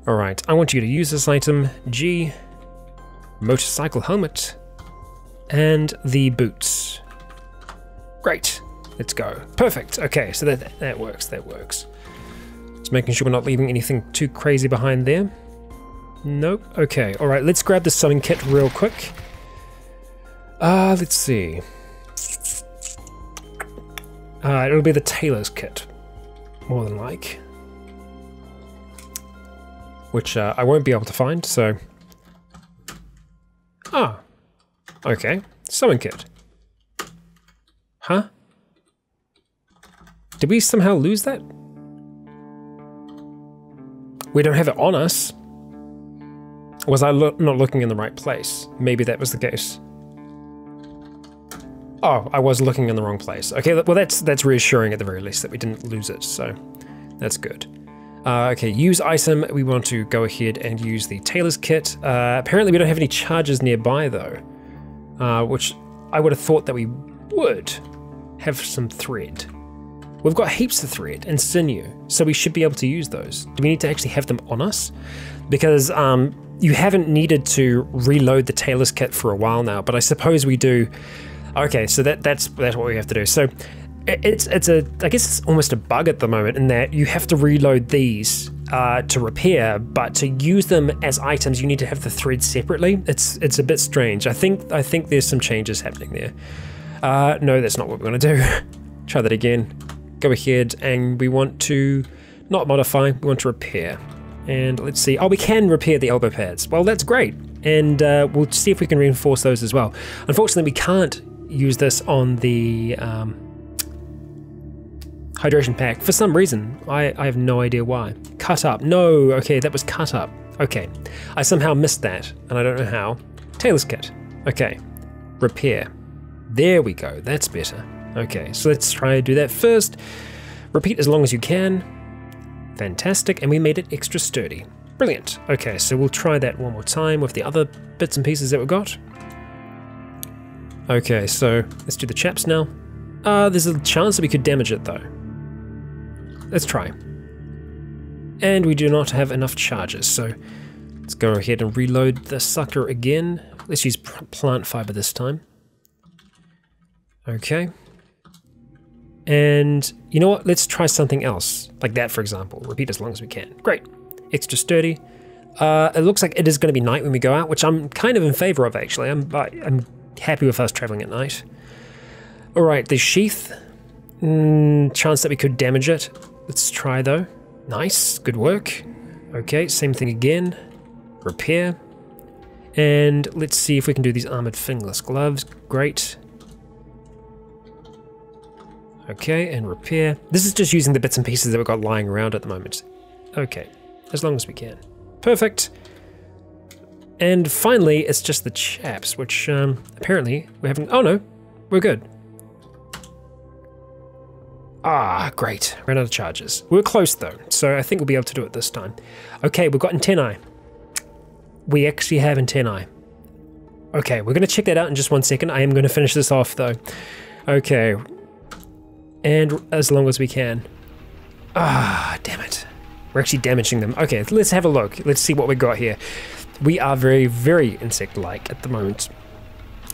Alright. I want you to use this item. G. Motorcycle helmet. And the boots. Great. Let's go. Perfect. Okay, so that works. That works. Just making sure we're not leaving anything too crazy behind there. Nope. Okay. All right. Let's grab the sewing kit real quick. Let's see. It'll be the tailor's kit, more than like, which I won't be able to find. So. Ah. Okay. Sewing kit. Huh? Did we somehow lose that? We don't have it on us. Was I not looking in the right place? Maybe that was the case. Oh, I was looking in the wrong place. Okay, well that's reassuring at the very least that we didn't lose it, so that's good. Okay, use item. We want to go ahead and use the tailor's kit. Apparently we don't have any charges nearby though, which I would have thought that we would have some thread. We've got heaps of thread and sinew, so we should be able to use those. Do we need to actually have them on us? Because you haven't needed to reload the tailor's kit for a while now, but I suppose we do. Okay, so that's what we have to do. So I guess it's almost a bug at the moment in that you have to reload these to repair, but to use them as items, you need to have the thread separately. It's a bit strange. I think there's some changes happening there. No, that's not what we're gonna do. Try that again. Go ahead, and we want to not modify. We want to repair. And let's see. Oh, we can repair the elbow pads. Well, that's great. And we'll see if we can reinforce those as well. Unfortunately, we can't use this on the hydration pack for some reason. I have no idea why. Cut up. No. Okay, that was cut up. Okay. I somehow missed that, and I don't know how. Tailor's kit. Okay. Repair. There we go. That's better. Okay, so let's try to do that first. Repeat as long as you can. Fantastic, and we made it extra sturdy. Brilliant. Okay, so we'll try that one more time with the other bits and pieces that we've got. Okay, so let's do the chaps now. There's a chance that we could damage it though. Let's try. And we do not have enough charges, so let's go ahead and reload the sucker again. Let's use plant fiber this time. Okay. And you know what? Let's try something else, like that, for example. Repeat as long as we can. Great. Extra sturdy. It looks like it is going to be night when we go out, which I'm kind of in favor of, actually. I'm happy with us traveling at night. All right, the sheath. Chance that we could damage it. Let's try, though. Nice. Good work. Okay, same thing again. Repair. And let's see if we can do these armored fingerless gloves. Great. Okay, and repair. This is just using the bits and pieces that we've got lying around at the moment. Okay, as long as we can. Perfect. And finally, it's just the chaps, which apparently we haven't... Oh no, we're good. Ah, great. Ran out of charges. We're close though, so I think we'll be able to do it this time. Okay, we've got antennae. we actually have antennae. Okay, we're going to check that out in just 1 second. I am going to finish this off though. Okay. And as long as we can. Ah, damn it. We're actually damaging them. Okay, let's have a look. Let's see what we got here. We are very, very insect-like at the moment.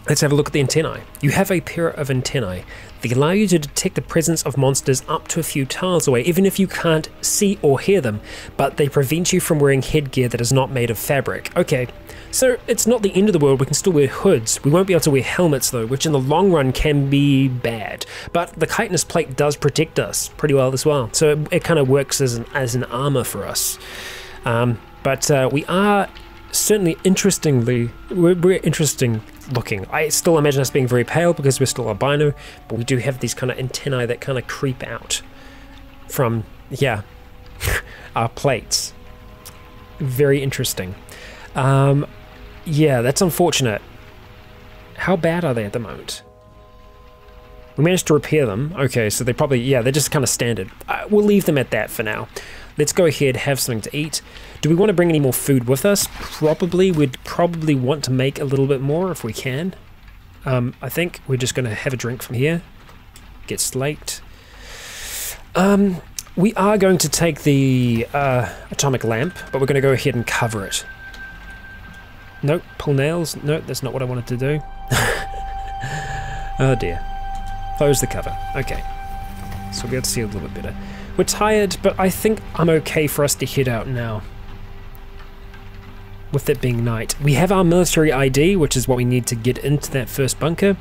Let's have a look at the antennae. You have a pair of antennae. They allow you to detect the presence of monsters up to a few tiles away, even if you can't see or hear them, but they prevent you from wearing headgear that is not made of fabric. Okay, so it's not the end of the world. We can still wear hoods. We won't be able to wear helmets though, which in the long run can be bad. But the chitinous plate does protect us pretty well as well, so it kind of works as an armor for us. But we are certainly we're interesting looking. I still imagine us being very pale because we're still albino, but we do have these kind of antennae that kind of creep out from, yeah, our plates. Very interesting. Yeah, that's unfortunate. How bad are they at the moment? We managed to repair them. Okay, so they probably, yeah, they're just kind of standard. We'll leave them at that for now. Let's go ahead, have something to eat. Do we want to bring any more food with us? Probably. We'd probably want to make a little bit more if we can. I think we're just going to have a drink from here. Get slaked. We are going to take the atomic lamp, but we're going to go ahead and cover it. Nope, pull nails. Nope, that's not what I wanted to do. Oh dear. Close the cover. Okay. So we'll be able to see a little bit better. We're tired, but I think I'm okay for us to head out now. With it being night. We have our military ID, which is what we need to get into that first bunker.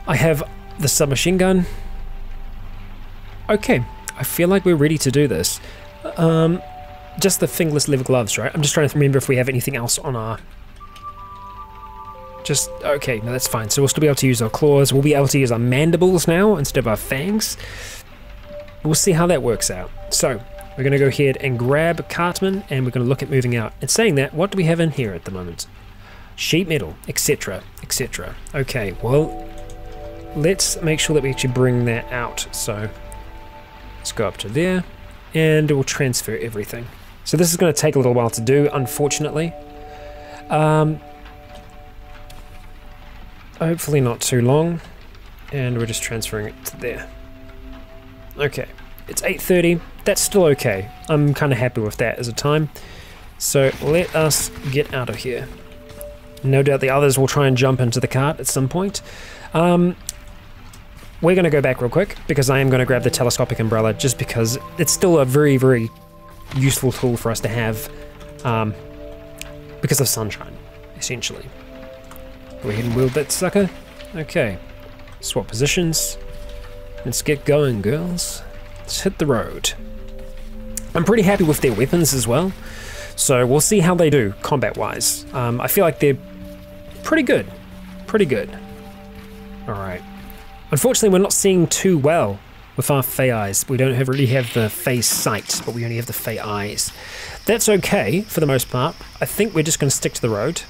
I have the submachine gun. Okay, I feel like we're ready to do this. Just the fingerless leather gloves, right? I'm just trying to remember if we have anything else on our... Just, okay, no, that's fine. So we'll still be able to use our claws. We'll be able to use our mandibles now instead of our fangs. We'll see how that works out. So, we're going to go ahead and grab Cartman, and we're going to look at moving out. And saying that, what do we have in here at the moment? Sheet metal, etc., etc. Okay, well, let's make sure that we actually bring that out. So, let's go up to there, and we'll transfer everything. So this is going to take a little while to do, unfortunately. Hopefully not too long, and we're just transferring it to there. Okay, it's 8:30. That's still okay. I'm kind of happy with that as a time. So let us get out of here. No doubt the others will try and jump into the cart at some point. We're going to go back real quick because I am going to grab the telescopic umbrella just because it's still a very, very useful tool for us to have because of sunshine, essentially. Go ahead and wield that sucker. Okay, swap positions. Let's get going, girls. Let's hit the road. I'm pretty happy with their weapons as well, so we'll see how they do combat-wise. I feel like they're pretty good. Pretty good. Alright. Unfortunately, we're not seeing too well with our Fey eyes. We don't really have the Fey sight, but we only have the Fey eyes. That's okay, for the most part. I think we're just going to stick to the road.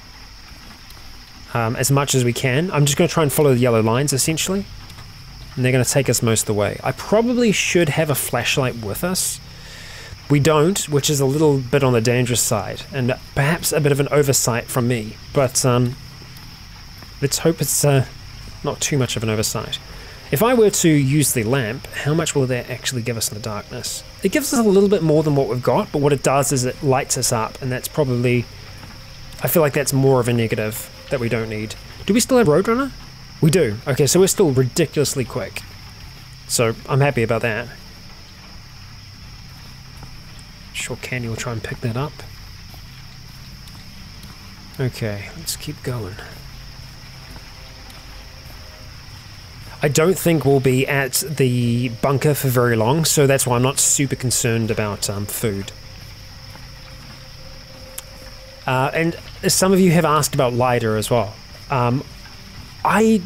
As much as we can. I'm just going to try and follow the yellow lines, essentially. And they're going to take us most of the way. I probably should have a flashlight with us. We don't, which is a little bit on the dangerous side. And perhaps a bit of an oversight from me. But let's hope it's not too much of an oversight. If I were to use the lamp, how much will that actually give us in the darkness? It gives us a little bit more than what we've got, but what it does is it lights us up. And that's probably... I feel like that's more of a negative that we don't need. Do we still have Roadrunner? We do. Okay, so we're still ridiculously quick. So I'm happy about that. Sure Candy will try and pick that up. Okay, let's keep going. I don't think we'll be at the bunker for very long, so that's why I'm not super concerned about food. And some of you have asked about Lider as well. I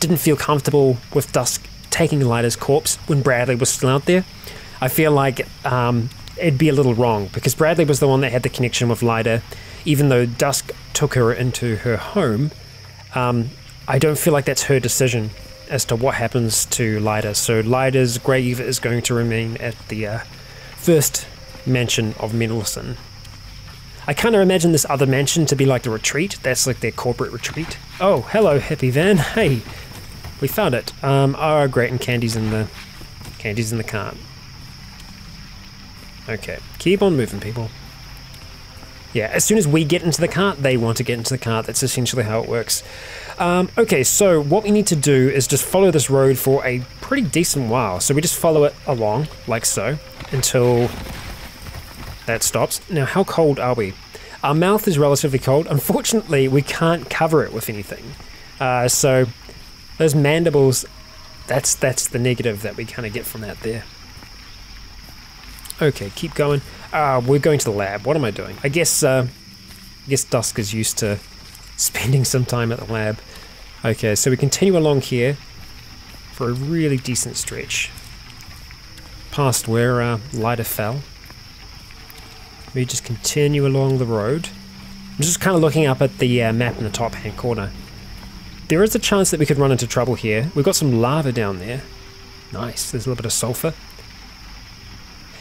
didn't feel comfortable with Dusk taking Lider's corpse when Bradley was still out there. I feel like it'd be a little wrong, because Bradley was the one that had the connection with Lider. Even though Dusk took her into her home, I don't feel like that's her decision as to what happens to Lider. So Lider's grave is going to remain at the first mansion of Mendelsohn. I kind of imagine this other mansion to be like the retreat. That's like their corporate retreat. Oh, hello, hippie van. Hey, we found it. Oh, great, and candy's in the cart. Okay, keep on moving, people. Yeah, as soon as we get into the cart, they want to get into the cart. That's essentially how it works. Okay, so what we need to do is just follow this road for a pretty decent while. So we just follow it along, like so, until that stops. Now, how cold are we? Our mouth is relatively cold. Unfortunately, we can't cover it with anything. So those mandibles, that's the negative that we kind of get from that there. Okay, keep going. We're going to the lab. What am I doing? I guess Dusk is used to spending some time at the lab. Okay, so we continue along here for a really decent stretch. Past where Lighter fell. We just continue along the road. I'm just kind of looking up at the map in the top hand corner. There is a chance that we could run into trouble here. We've got some lava down there. Nice, there's a little bit of sulfur.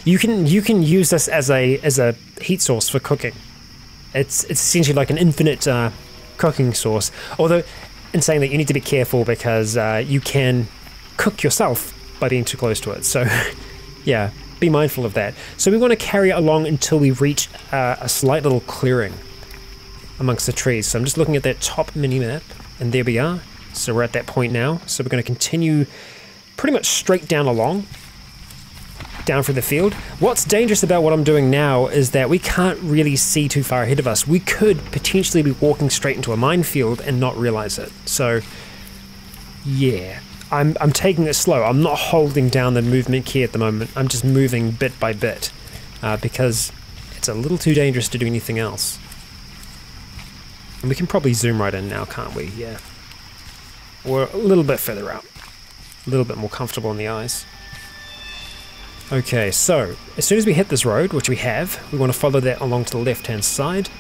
You can use this as a heat source for cooking. It's essentially like an infinite cooking source. Although, in saying that, you need to be careful because you can cook yourself by being too close to it. So, yeah, be mindful of that. So we want to carry it along until we reach a slight little clearing amongst the trees. So I'm just looking at that top mini-map, and there we are. So we're at that point now. So we're going to continue pretty much straight down along. Down through the field. What's dangerous about what I'm doing now is that we can't really see too far ahead of us. We could potentially be walking straight into a minefield and not realize it. So, yeah, I'm taking it slow. I'm not holding down the movement key at the moment. I'm just moving bit by bit because it's a little too dangerous to do anything else. And we can probably zoom right in now, can't we? Yeah. We're a little bit further out. A little bit more comfortable in the eyes. Okay, so as soon as we hit this road, which we have, we want to follow that along to the left-hand side,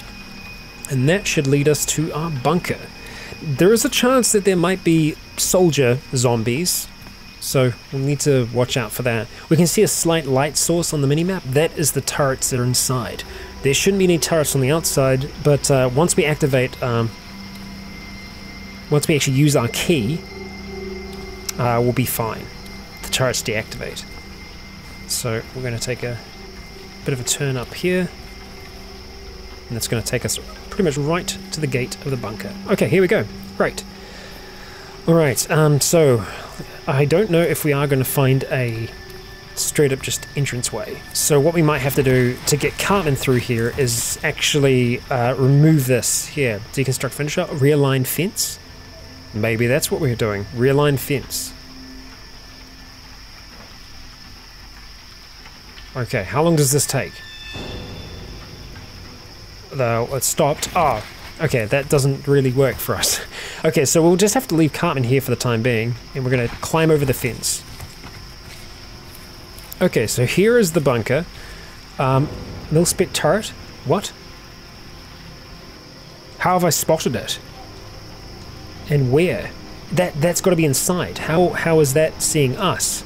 and that should lead us to our bunker. There is a chance that there might be soldier zombies, so we'll need to watch out for that. We can see a slight light source on the minimap. That is the turrets that are inside. There shouldn't be any turrets on the outside, but once we activate, once we actually use our key, we'll be fine. The turrets deactivate. So we're going to take a bit of a turn up here, and that's going to take us pretty much right to the gate of the bunker. Okay, here we go. Great. Alright, so I don't know if we are going to find a straight up just entranceway. So what we might have to do to get Cartman through here is actually remove this here. Deconstruct finisher, realign fence. Maybe that's what we're doing. Realign fence. Okay, how long does this take? Though it stopped. Oh, okay, that doesn't really work for us. Okay, so we'll just have to leave Cartman here for the time being, and we're going to climb over the fence. Okay, so here is the bunker. Mil-spec turret? What? How have I spotted it? And where? That's got to be inside. How is that seeing us?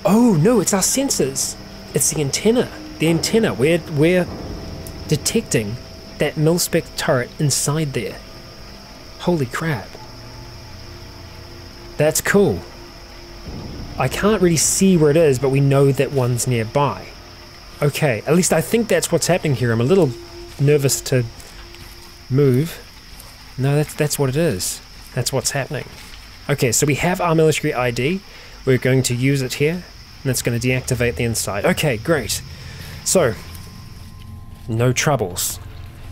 Oh no, it's our sensors. It's the antenna. The antenna. We're detecting that mil-spec turret inside there. Holy crap. That's cool. I can't really see where it is, but we know that one's nearby. Okay, at least I think that's what's happening here. I'm a little nervous to move. No, that's what it is. That's what's happening. Okay, so we have our military ID. We're going to use it here, and that's going to deactivate the inside. Okay, great. So, no troubles.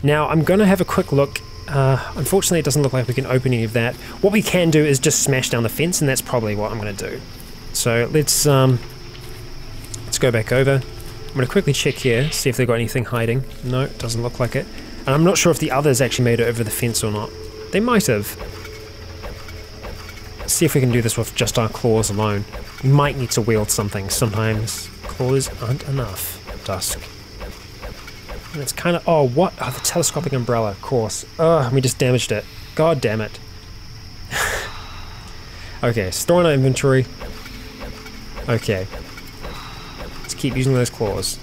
Now, I'm going to have a quick look. Unfortunately, it doesn't look like we can open any of that. What we can do is just smash down the fence, and that's probably what I'm going to do. So, let's go back over. I'm going to quickly check here, see if they've got anything hiding. No, it doesn't look like it. And I'm not sure if the others actually made it over the fence or not. They might have. Let's see if we can do this with just our claws alone. We might need to wield something. Sometimes claws aren't enough. Dusk. And it's kind of... Oh, what? Oh, the telescopic umbrella, of course. Oh, we just damaged it. God damn it. Okay, store in our inventory. Okay. Let's keep using those claws.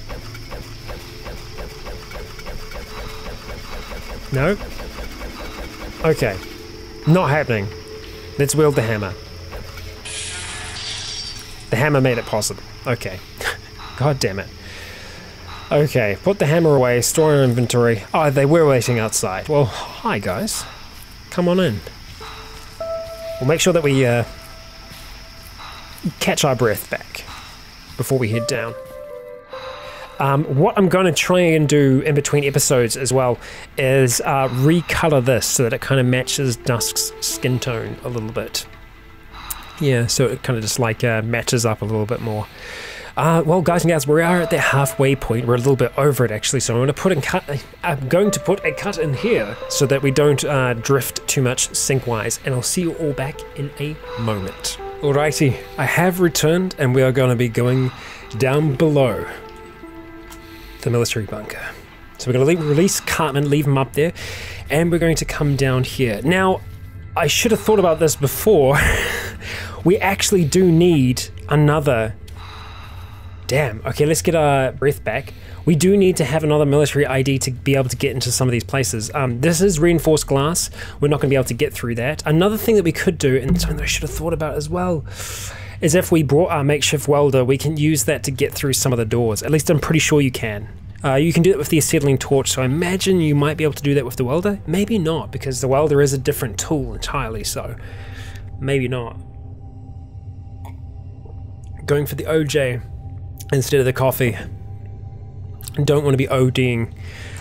No? Okay. Not happening. Let's wield the hammer. The hammer made it possible. Okay. God damn it. Okay, put the hammer away, store in inventory. Oh, they were waiting outside. Well, hi guys. Come on in. We'll make sure that we catch our breath back before we head down. What I'm going to try and do in between episodes as well is recolor this so that it kind of matches Dusk's skin tone a little bit. Yeah, so it kind of just like matches up a little bit more. Well, guys and gals, we are at the halfway point. We're a little bit over it actually, so I'm going to put a cut in here so that we don't drift too much sync-wise, and I'll see you all back in a moment. Alrighty, I have returned, and we are going to be going down below the military bunker. So we're going to release Cartman, leave him up there, and we're going to come down here. Now, I should have thought about this before. We actually do need another... Damn, okay, let's get our breath back. We do need to have another military ID to be able to get into some of these places. This is reinforced glass. We're not going to be able to get through that. Another thing that we could do, and something that I should have thought about as well, is if we brought our makeshift welder, we can use that to get through some of the doors. At least I'm pretty sure you can. You can do it with the acetylene torch, so I imagine you might be able to do that with the welder. Maybe not, because the welder is a different tool entirely, so maybe not. Going for the OJ instead of the coffee. Don't want to be ODing.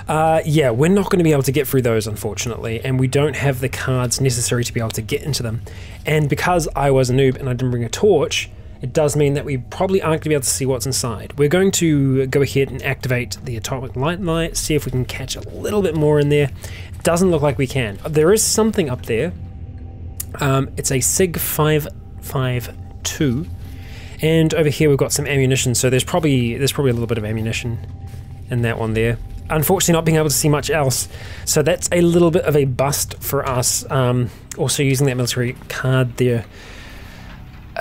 Yeah, we're not going to be able to get through those, unfortunately, and we don't have the cards necessary to be able to get into them. And because I was a noob and I didn't bring a torch, it does mean that we probably aren't going to be able to see what's inside. We're going to go ahead and activate the atomic light, see if we can catch a little bit more in there. It doesn't look like we can. There is something up there. It's a SIG 552, and over here we've got some ammunition. So there's probably a little bit of ammunition in that one there. Unfortunately, not being able to see much else, so that's a little bit of a bust for us. Also using that military card there.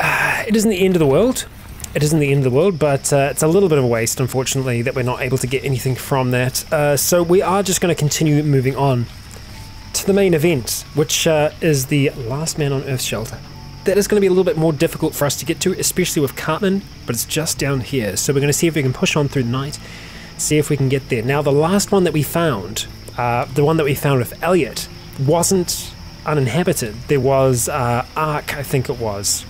It isn't the end of the world. It isn't the end of the world, but it's a little bit of a waste, unfortunately, that we're not able to get anything from that. So we are just going to continue moving on to the main event, which is the Last Man on Earth shelter. That is going to be a little bit more difficult for us to get to, especially with Cartman, but it's just down here. So we're going to see if we can push on through the night, see if we can get there. Now, the last one that we found, the one that we found with Elliot, wasn't uninhabited. There was Ark, I think it was.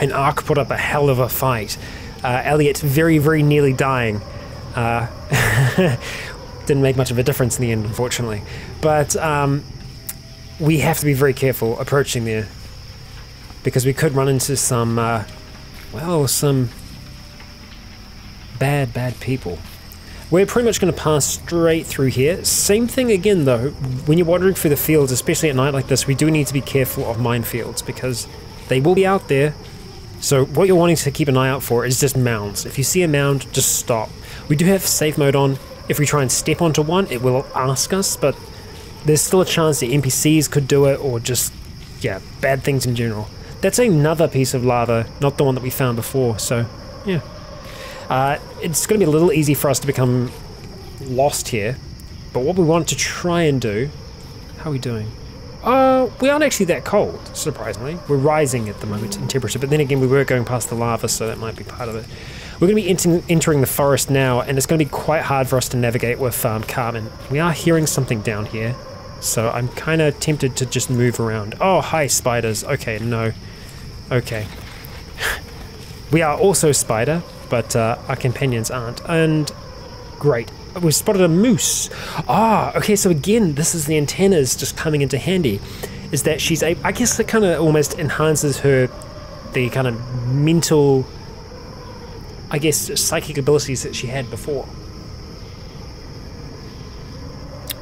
And Ark put up a hell of a fight. Elliot very, very nearly dying. Didn't make much of a difference in the end, unfortunately. But we have to be very careful approaching there, because we could run into some, well, some bad people. We're pretty much going to pass straight through here. Same thing again, though. When you're wandering through the fields, especially at night like this, we do need to be careful of minefields, because they will be out there. So what you're wanting to keep an eye out for is just mounds. If you see a mound, just stop. We do have safe mode on. If we try and step onto one, it will ask us, but there's still a chance the NPCs could do it, or just, yeah, bad things in general. That's another piece of lava, not the one that we found before, so, yeah. It's going to be a little easy for us to become lost here, but what we want to try and do... How are we doing? We aren't actually that cold, surprisingly. We're rising at the moment in temperature, but then again we were going past the lava, so that might be part of it. We're going to be entering the forest now, and it's going to be quite hard for us to navigate with Cartman. We are hearing something down here, so I'm kind of tempted to just move around. Oh, hi, spiders. Okay, no. Okay. We are also spider, but our companions aren't. And great. We've spotted a moose. Ah, okay, so again, this is the antennas just coming into handy. Is that she's a... I guess it kind of almost enhances the kind of mental, I guess, psychic abilities that she had before.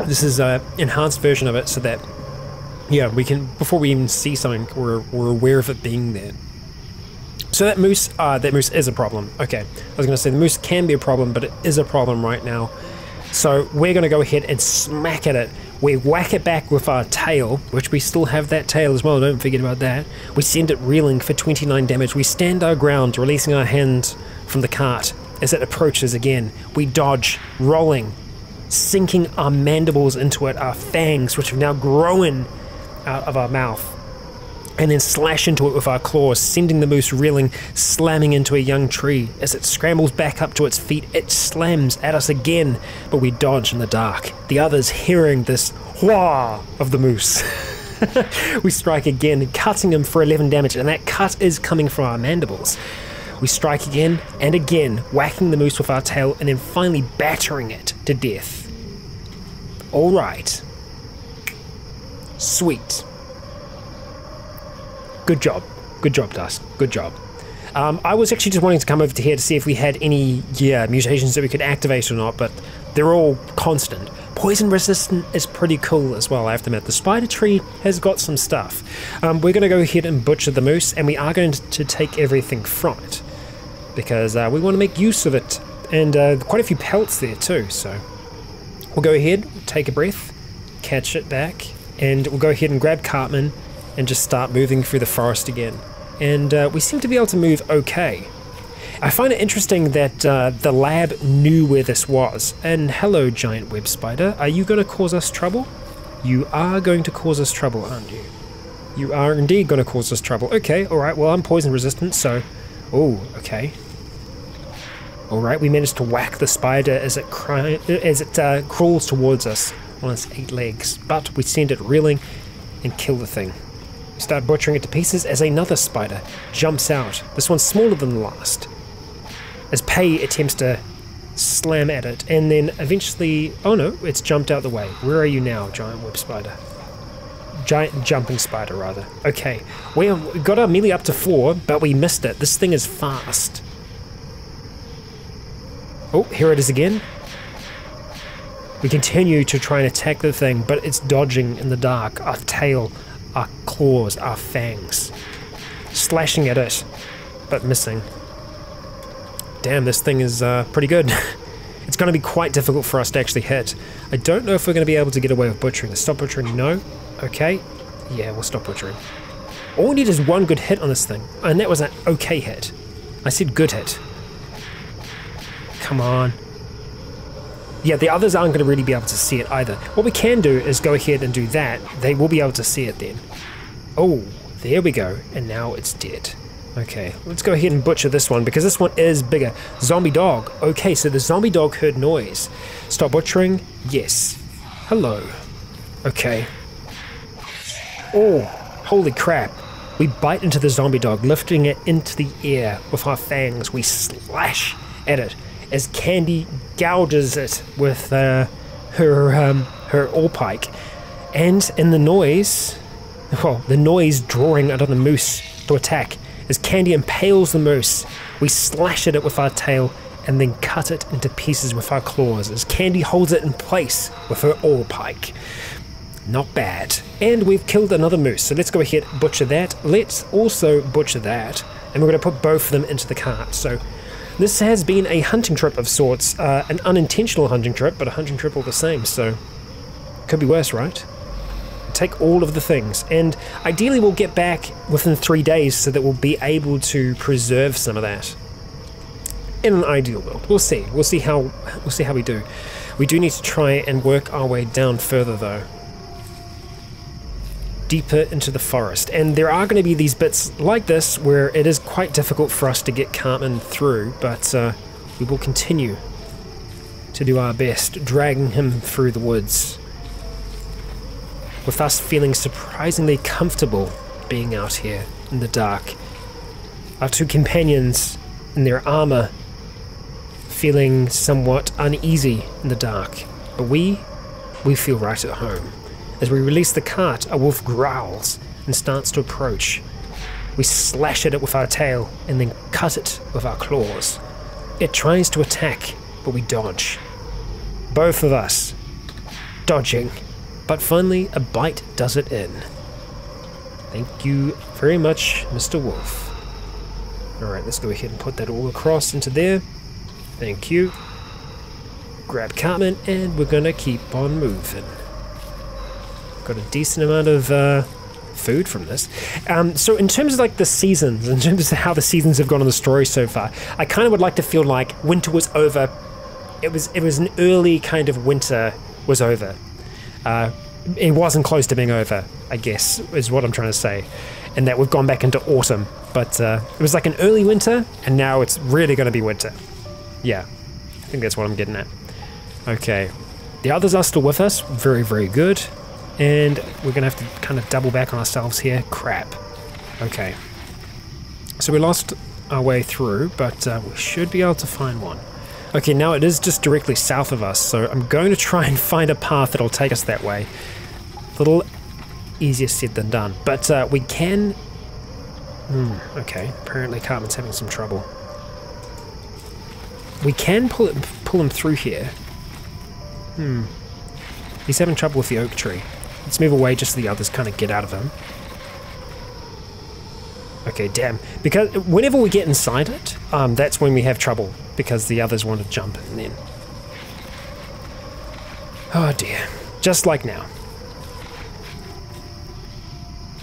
This is an enhanced version of it, so that, yeah, we can, before we even see something, we're aware of it being there. So that moose is a problem. Okay, I was going to say the moose can be a problem, but it is a problem right now. So we're going to go ahead and smack at it. We whack it back with our tail, which we still have that tail as well, don't forget about that. We send it reeling for 29 damage. We stand our ground, releasing our hand from the cart as it approaches again. We dodge, rolling, sinking our mandibles into it, our fangs, which have now grown out of our mouth, and then slash into it with our claws, sending the moose reeling, slamming into a young tree. As it scrambles back up to its feet, it slams at us again, but we dodge in the dark. The others hearing this wah of the moose. We strike again, cutting him for 11 damage, and that cut is coming from our mandibles. We strike again and again, whacking the moose with our tail, and then finally battering it to death. Alright. Sweet. Good job, Dusk. Good job. I was actually just wanting to come over to here to see if we had any mutations that we could activate or not, but they're all constant. Poison resistant is pretty cool as well, I have to admit. The spider tree has got some stuff. We're going to go ahead and butcher the moose, and we are going to take everything from it, because we want to make use of it, and quite a few pelts there too, so we'll go ahead, take a breath, catch it back, and we'll go ahead and grab Cartman and just start moving through the forest again. And we seem to be able to move okay. I find it interesting that the lab knew where this was. And hello, giant web spider. Are you going to cause us trouble? You are going to cause us trouble, aren't you? You are indeed going to cause us trouble. Okay, alright, well, I'm poison resistant, so... Oh, okay. Alright, we managed to whack the spider as it crawls towards us on its 8 legs. But we send it reeling and kill the thing. We start butchering it to pieces as another spider jumps out. This one's smaller than the last, as Pei attempts to slam at it, and then eventually... Oh no, it's jumped out the way. Where are you now, giant web spider? Giant jumping spider, rather. Okay, we got our melee up to 4, but we missed it. This thing is fast. Oh, here it is again. We continue to try and attack the thing, but it's dodging in the dark. Our tail, our claws, our fangs. Slashing at it, but missing. Damn, this thing is pretty good. It's going to be quite difficult for us to actually hit. I don't know if we're going to be able to get away with butchering. Stop butchering, no. Okay, yeah, we'll stop butchering. All we need is one good hit on this thing, and that was an okay hit. I said good hit. Come on. Yeah, the others aren't going to really be able to see it either. What we can do is go ahead and do that. They will be able to see it then. Oh, there we go. And now it's dead. Okay, let's go ahead and butcher this one, because this one is bigger. Zombie dog. Okay, so the zombie dog heard noise. Stop butchering. Yes. Hello. Okay. Oh, holy crap. We bite into the zombie dog, lifting it into the air with our fangs. We slash at it as Candy gouges it with her oar-pike. And in the noise, well, the noise drawing out of the moose to attack, as Candy impales the moose, we slash at it with our tail and then cut it into pieces with our claws as Candy holds it in place with her oar-pike. Not bad. And we've killed another moose, so let's go ahead and butcher that. Let's also butcher that, and we're going to put both of them into the cart. So this has been a hunting trip of sorts, an unintentional hunting trip, but a hunting trip all the same, so could be worse, right? Take all of the things, and ideally we'll get back within 3 days so that we'll be able to preserve some of that. In an ideal world, we'll see how we do. We do need to try and work our way down further though, deeper into the forest, and there are going to be these bits like this where it is quite difficult for us to get Cartman through, but we will continue to do our best, dragging him through the woods, with us feeling surprisingly comfortable being out here in the dark. Our 2 companions in their armor feeling somewhat uneasy in the dark, but we feel right at home. As we release the cart, a wolf growls and starts to approach. We slash at it with our tail and then cut it with our claws. It tries to attack, but we dodge. Both of us dodging. But finally, a bite does it in. Thank you very much, Mr. Wolf. Alright, let's go ahead and put that all across into there. Thank you. Grab Cartman, and we're gonna keep on moving. Got a decent amount of food from this. So in terms of like the seasons, in terms of how the seasons have gone on the story so far, I kind of would like to feel like winter was over it was an early kind of winter was over. It wasn't close to being over, I guess, is what I'm trying to say. And that we've gone back into autumn. But it was like an early winter, and now it's really going to be winter. Yeah, I think that's what I'm getting at. Okay, the others are still with us. Very, very good. And we're going to have to kind of double back on ourselves here. Crap. Okay. So we lost our way through, but we should be able to find one. Okay, now it is just directly south of us, so I'm going to try and find a path that'll take us that way. A little easier said than done, but we can... okay, apparently Cartman's having some trouble. We can pull him through here. He's having trouble with the oak tree. Let's move away just so the others kind of get out of him. Okay, damn. Because whenever we get inside it, that's when we have trouble, because the others want to jump and then... Oh dear. Just like now.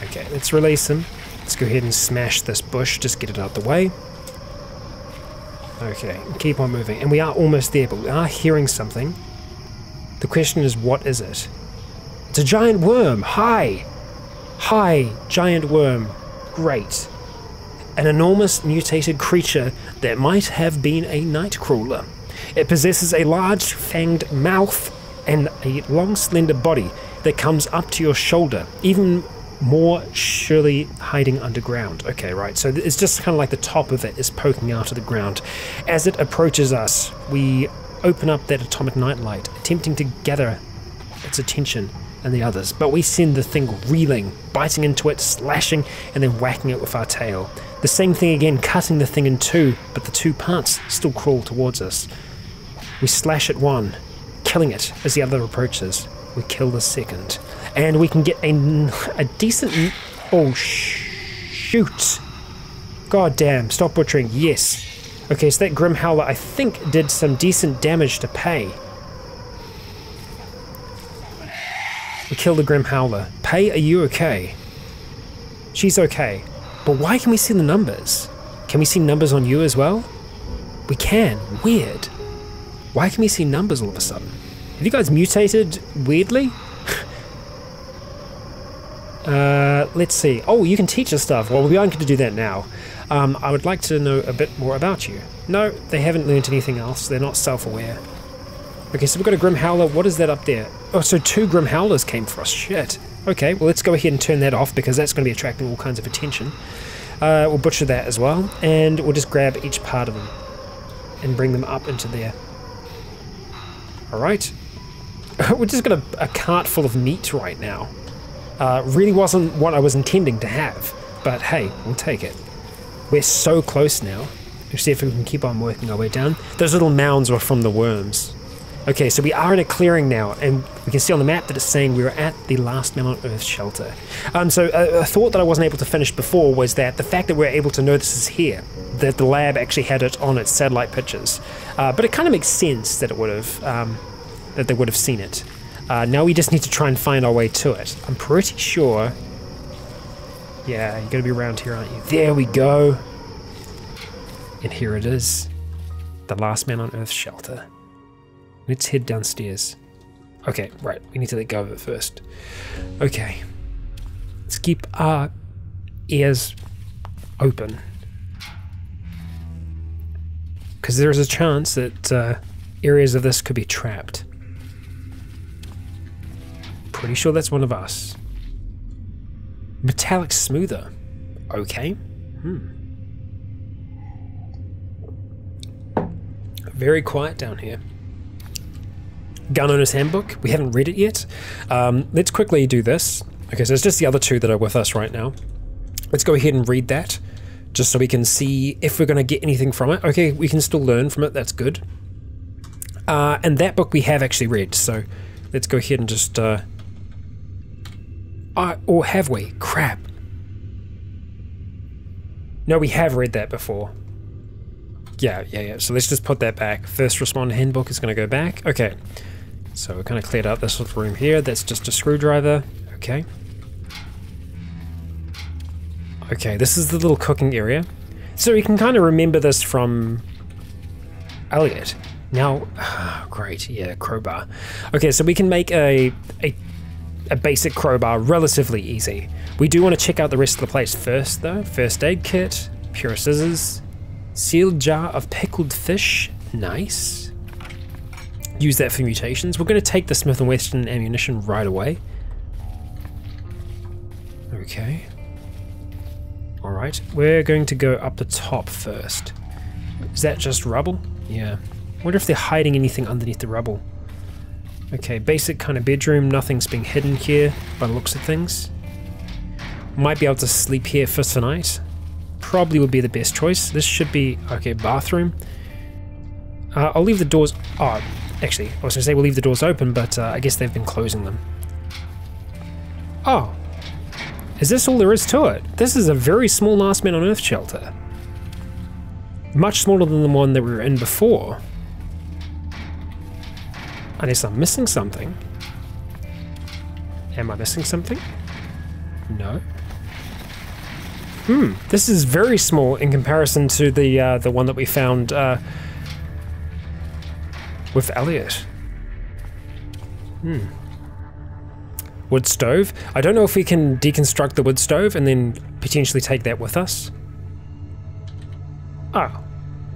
Okay, let's release him. Let's go ahead and smash this bush, just get it out the way. Okay, keep on moving. And we are almost there, but we are hearing something. The question is, what is it? It's a giant worm! Hi! Hi, giant worm. Great. An enormous mutated creature that might have been a nightcrawler. It possesses a large fanged mouth and a long slender body that comes up to your shoulder, even more surely hiding underground. Okay, right, so it's just kind of like the top of it is poking out of the ground. As it approaches us, we open up that atomic nightlight, attempting to gather its attention and the others, but we send the thing reeling, biting into it, slashing, and then whacking it with our tail. The same thing again, cutting the thing in two, but the two parts still crawl towards us. We slash at one, killing it as the other approaches. We kill the second, and we can get a decent... Oh, shoot. God damn, stop butchering, yes. Okay, so that Grim Howler, I think, did some decent damage to Pay. We killed the Grim Howler. Pay, are you okay? She's okay. But why can we see the numbers? Can we see numbers on you as well? We can. Weird. Why can we see numbers all of a sudden? Have you guys mutated weirdly? Let's see. Oh, you can teach us stuff. Well, we aren't going to do that now. I would like to know a bit more about you. No, they haven't learned anything else. They're not self-aware. Okay, so we've got a Grim Howler. What is that up there? Oh, so 2 Grim Howlers came for us. Shit. Okay, well, let's go ahead and turn that off, because that's going to be attracting all kinds of attention. We'll butcher that as well, and we'll just grab each part of them and bring them up into there. Alright. We're just got a cart full of meat right now. Really wasn't what I was intending to have, but hey, we'll take it. We're so close now. Let's see if we can keep on working our way down. Those little mounds were from the worms. Okay, so we are in a clearing now, and we can see on the map that it's saying we were at the last Man on Earth shelter. So a thought that I wasn't able to finish before was that the fact that we're able to know this is here, that the lab actually had it on its satellite pictures. But it kind of makes sense that it would have, that they would have seen it. Now we just need to try and find our way to it. I'm pretty sure... Yeah, you're going to be around here, aren't you? There we go! And here it is. The last Man on Earth shelter. Let's head downstairs. Okay, right, we need to let go of it first. Okay. Let's keep our ears open. Because there is a chance that areas of this could be trapped. Pretty sure that's one of us. Metallic smoother. Okay. Very quiet down here. Gun Owner's Handbook. We haven't read it yet. Let's quickly do this. Okay, so it's just the other 2 that are with us right now. Let's go ahead and read that, just so we can see if we're going to get anything from it. Okay, we can still learn from it. That's good. And that book we have actually read, so let's go ahead and just... or have we? Crap. No, we have read that before. Yeah. So let's just put that back. First Responder Handbook is going to go back. Okay. So we kind of cleared out this little room here. That's just a screwdriver. Okay. Okay, this is the little cooking area. So you can kind of remember this from Elliot. Now, great, yeah, crowbar. Okay, so we can make a basic crowbar relatively easy. We do want to check out the rest of the place first though. First aid kit, pure scissors, sealed jar of pickled fish, nice. Use that for mutations. We're going to take the Smith & Wesson ammunition right away. Okay. Alright, we're going to go up the top first. Is that just rubble? Yeah. Wonder if they're hiding anything underneath the rubble. Okay, basic kind of bedroom, nothing's being hidden here by the looks of things. Might be able to sleep here for tonight. Probably would be the best choice. This should be, okay, bathroom. I'll leave the doors, oh, actually, I was going to say we'll leave the doors open, but I guess they've been closing them. Oh, is this all there is to it? This is a very small Last Man on Earth shelter. Much smaller than the one that we were in before. Unless I'm missing something. Am I missing something? No. This is very small in comparison to the one that we found with Elliot. Wood stove. I don't know if we can deconstruct the wood stove and then potentially take that with us. Oh.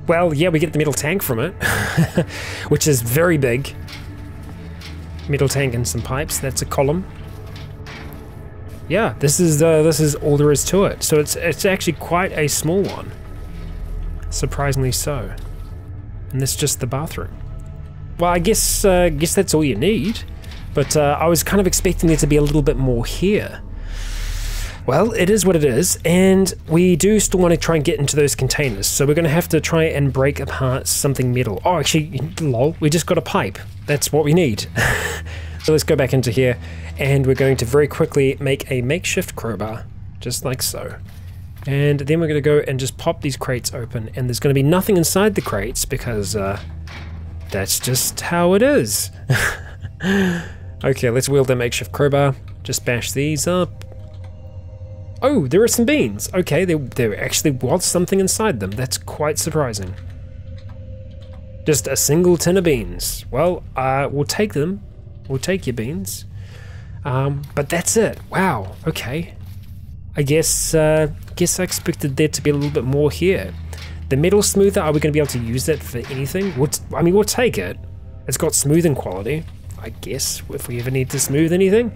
Well, yeah, we get the metal tank from it, which is very big. Metal tank and some pipes, that's a column. Yeah, this is all there is to it. So it's actually quite a small one. Surprisingly so. And that's just the bathroom. Well, I guess that's all you need. But I was kind of expecting there to be a little bit more here. Well, it is what it is, and we do still want to try and get into those containers, so we're going to have to try and break apart something metal. Oh, actually, lol, we just got a pipe. That's what we need. So let's go back into here, and we're going to very quickly make a makeshift crowbar, just like so. And then we're going to go and just pop these crates open, and there's going to be nothing inside the crates, because that's just how it is. Okay, let's wield the makeshift crowbar, just bash these up. Oh, there are some beans. Okay, there actually was something inside them. That's quite surprising. Just a single tin of beans. Well, we'll take them. We'll take your beans. But that's it. Wow, okay. I guess I expected there to be a little bit more here. The metal smoother, are we going to be able to use that for anything? I mean, we'll take it. It's got smoothing quality, I guess, if we ever need to smooth anything.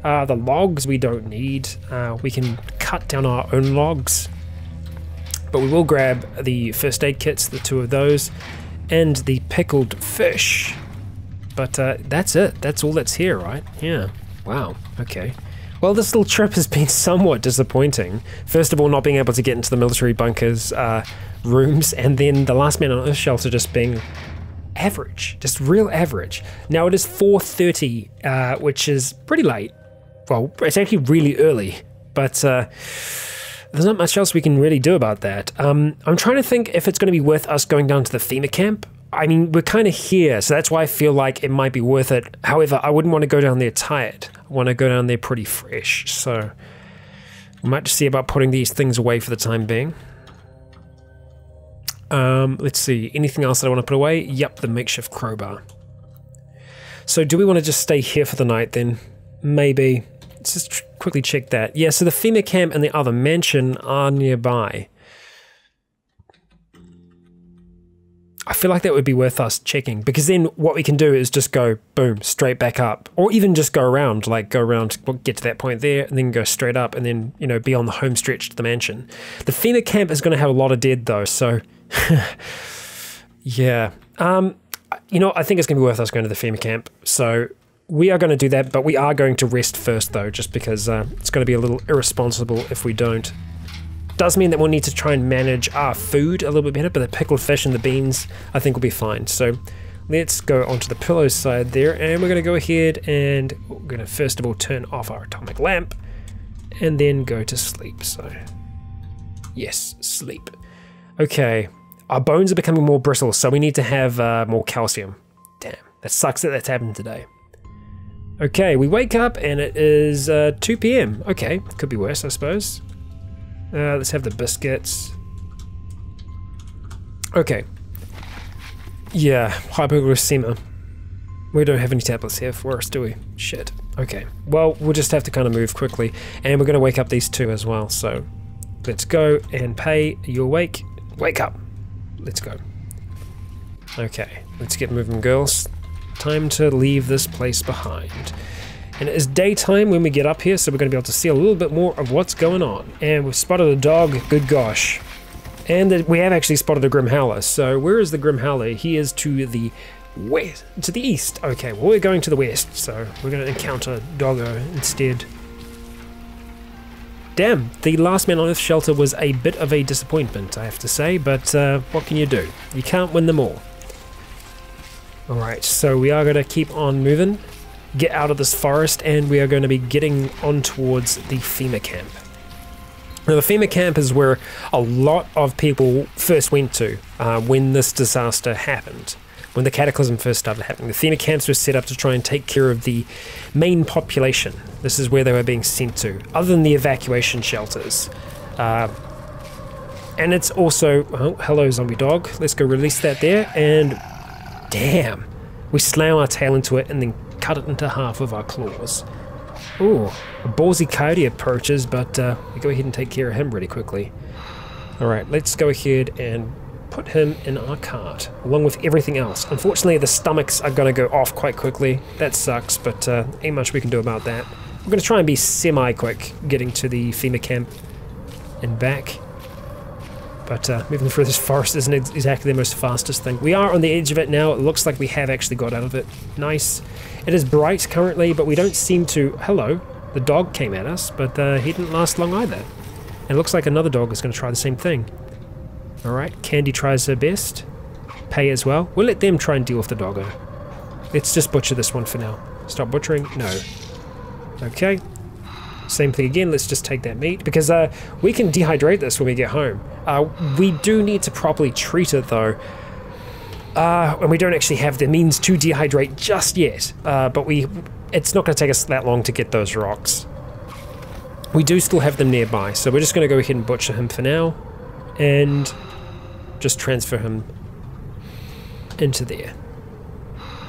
The logs we don't need. We can cut down our own logs. But we will grab the first aid kits, the 2 of those, and the pickled fish. But that's it. That's all that's here, right? Yeah. Wow. Okay. Well, this little trip has been somewhat disappointing. First of all, not being able to get into the military bunkers rooms, and then the Last Man on Earth shelter just being average. Just real average. Now, it is 4:30, which is pretty late. Well, it's actually really early, but there's not much else we can really do about that. I'm trying to think if it's going to be worth us going down to the FEMA camp. I mean, we're kind of here, so that's why I feel like it might be worth it. However, I wouldn't want to go down there tired. I want to go down there pretty fresh, so we might just see about putting these things away for the time being. Let's see, anything else that I want to put away? Yep, the makeshift crowbar. So do we want to just stay here for the night then? Maybe. Let's just quickly check that. Yeah, so the FEMA camp and the other mansion are nearby. I feel like that would be worth us checking, because then what we can do is just go, boom, straight back up. Or even just go around, like go around, get to that point there, and then go straight up, and then, you know, be on the home stretch to the mansion. The FEMA camp is going to have a lot of dead, though, so... yeah. You know, I think it's going to be worth us going to the FEMA camp, so... We are going to do that, but we are going to rest first, though, just because it's going to be a little irresponsible if we don't. Does mean that we'll need to try and manage our food a little bit better, but the pickled fish and the beans, I think, will be fine. So let's go onto the pillow side there, and we're going to go ahead and we're going to first of all turn off our atomic lamp, and then go to sleep. So, yes, sleep. Okay, our bones are becoming more brittle, so we need to have more calcium. Damn, that sucks that that's happened today. Okay, we wake up and it is 2 PM. Okay, could be worse, I suppose. Let's have the biscuits. Okay. Yeah, hypoglycemia. We don't have any tablets here for us, do we? Shit. Okay. Well, we'll just have to kind of move quickly. And we're going to wake up these two as well. So let's go and pay. You awake? Wake up. Let's go. Okay. Let's get moving, girls. Time to leave this place behind. And it is daytime when we get up here, so we're going to be able to see a little bit more of what's going on. And we've spotted a dog. Good gosh. And we have actually spotted a Grim Howler. So where is the Grim Howler? He is to the west, to the east. Okay, well we're going to the west, so we're going to encounter Doggo instead. Damn, the Last Man on Earth shelter was a bit of a disappointment, I have to say, but what can you do? You can't win them all. Alright, so we are going to keep on moving, get out of this forest, and we are going to be getting on towards the FEMA camp. Now the FEMA camp is where a lot of people first went to when this disaster happened. When the Cataclysm first started happening, the FEMA camps were set up to try and take care of the main population. This is where they were being sent to, other than the evacuation shelters. And it's also... Oh, hello, zombie dog. Let's go release that there, and... Damn! We slam our tail into it and then cut it into half with our claws. Ooh, a ballsy coyote approaches, but we go ahead and take care of him really quickly. Alright, let's go ahead and put him in our cart, along with everything else. Unfortunately, the stomachs are going to go off quite quickly. That sucks, but ain't much we can do about that. We're going to try and be semi-quick getting to the FEMA camp and back. But moving through this forest isn't exactly the most fastest thing. We are on the edge of it now. It looks like we have actually got out of it. Nice. It is bright currently, but we don't seem to... Hello. The dog came at us, but he didn't last long either. And it looks like another dog is going to try the same thing. Alright, Candy tries her best. Pay as well. We'll let them try and deal with the doggo. Let's just butcher this one for now. Stop butchering? No. Okay. Same thing again, let's just take that meat, because we can dehydrate this when we get home. We do need to properly treat it though. And we don't actually have the means to dehydrate just yet. But it's not going to take us that long to get those rocks. We do still have them nearby, so we're just going to go ahead and butcher him for now. And just transfer him into there.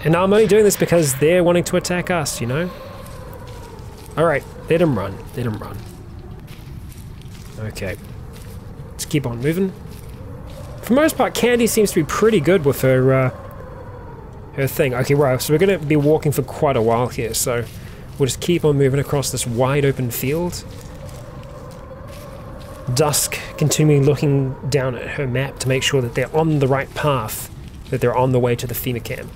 And I'm only doing this because they're wanting to attack us, you know? Alright, let him run. Let him run. Okay. Let's keep on moving. For the most part, Candy seems to be pretty good with her her thing. Okay, right, so we're going to be walking for quite a while here, so we'll just keep on moving across this wide open field. Dusk continuing looking down at her map to make sure that they're on the right path, that they're on the way to the FEMA camp.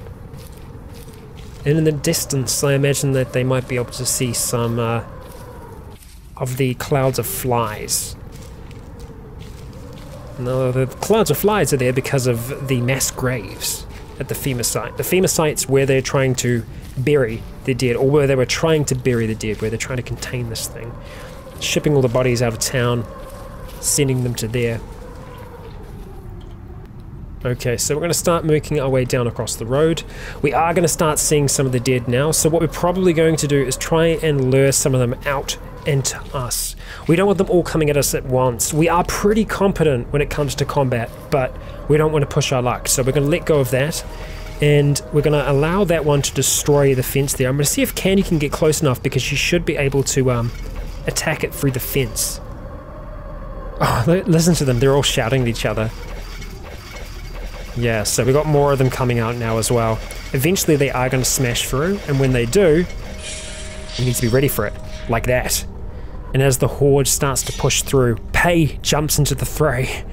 And in the distance, I imagine that they might be able to see some of the clouds of flies. No, the clouds of flies are there because of the mass graves at the FEMA site. The FEMA site's where they're trying to bury the dead, or where they were trying to bury the dead, where they're trying to contain this thing. Shipping all the bodies out of town, sending them to there. Okay, so we're going to start making our way down across the road. We are going to start seeing some of the dead now, so what we're probably going to do is try and lure some of them out into us. We don't want them all coming at us at once. We are pretty competent when it comes to combat, but we don't want to push our luck, so we're going to let go of that, and we're going to allow that one to destroy the fence there. I'm going to see if Candy can get close enough, because she should be able to attack it through the fence. Oh, listen to them, they're all shouting at each other. Yeah, so we got more of them coming out now as well. Eventually they are going to smash through, and when they do, we need to be ready for it, like that. And as the horde starts to push through, Pei jumps into the fray.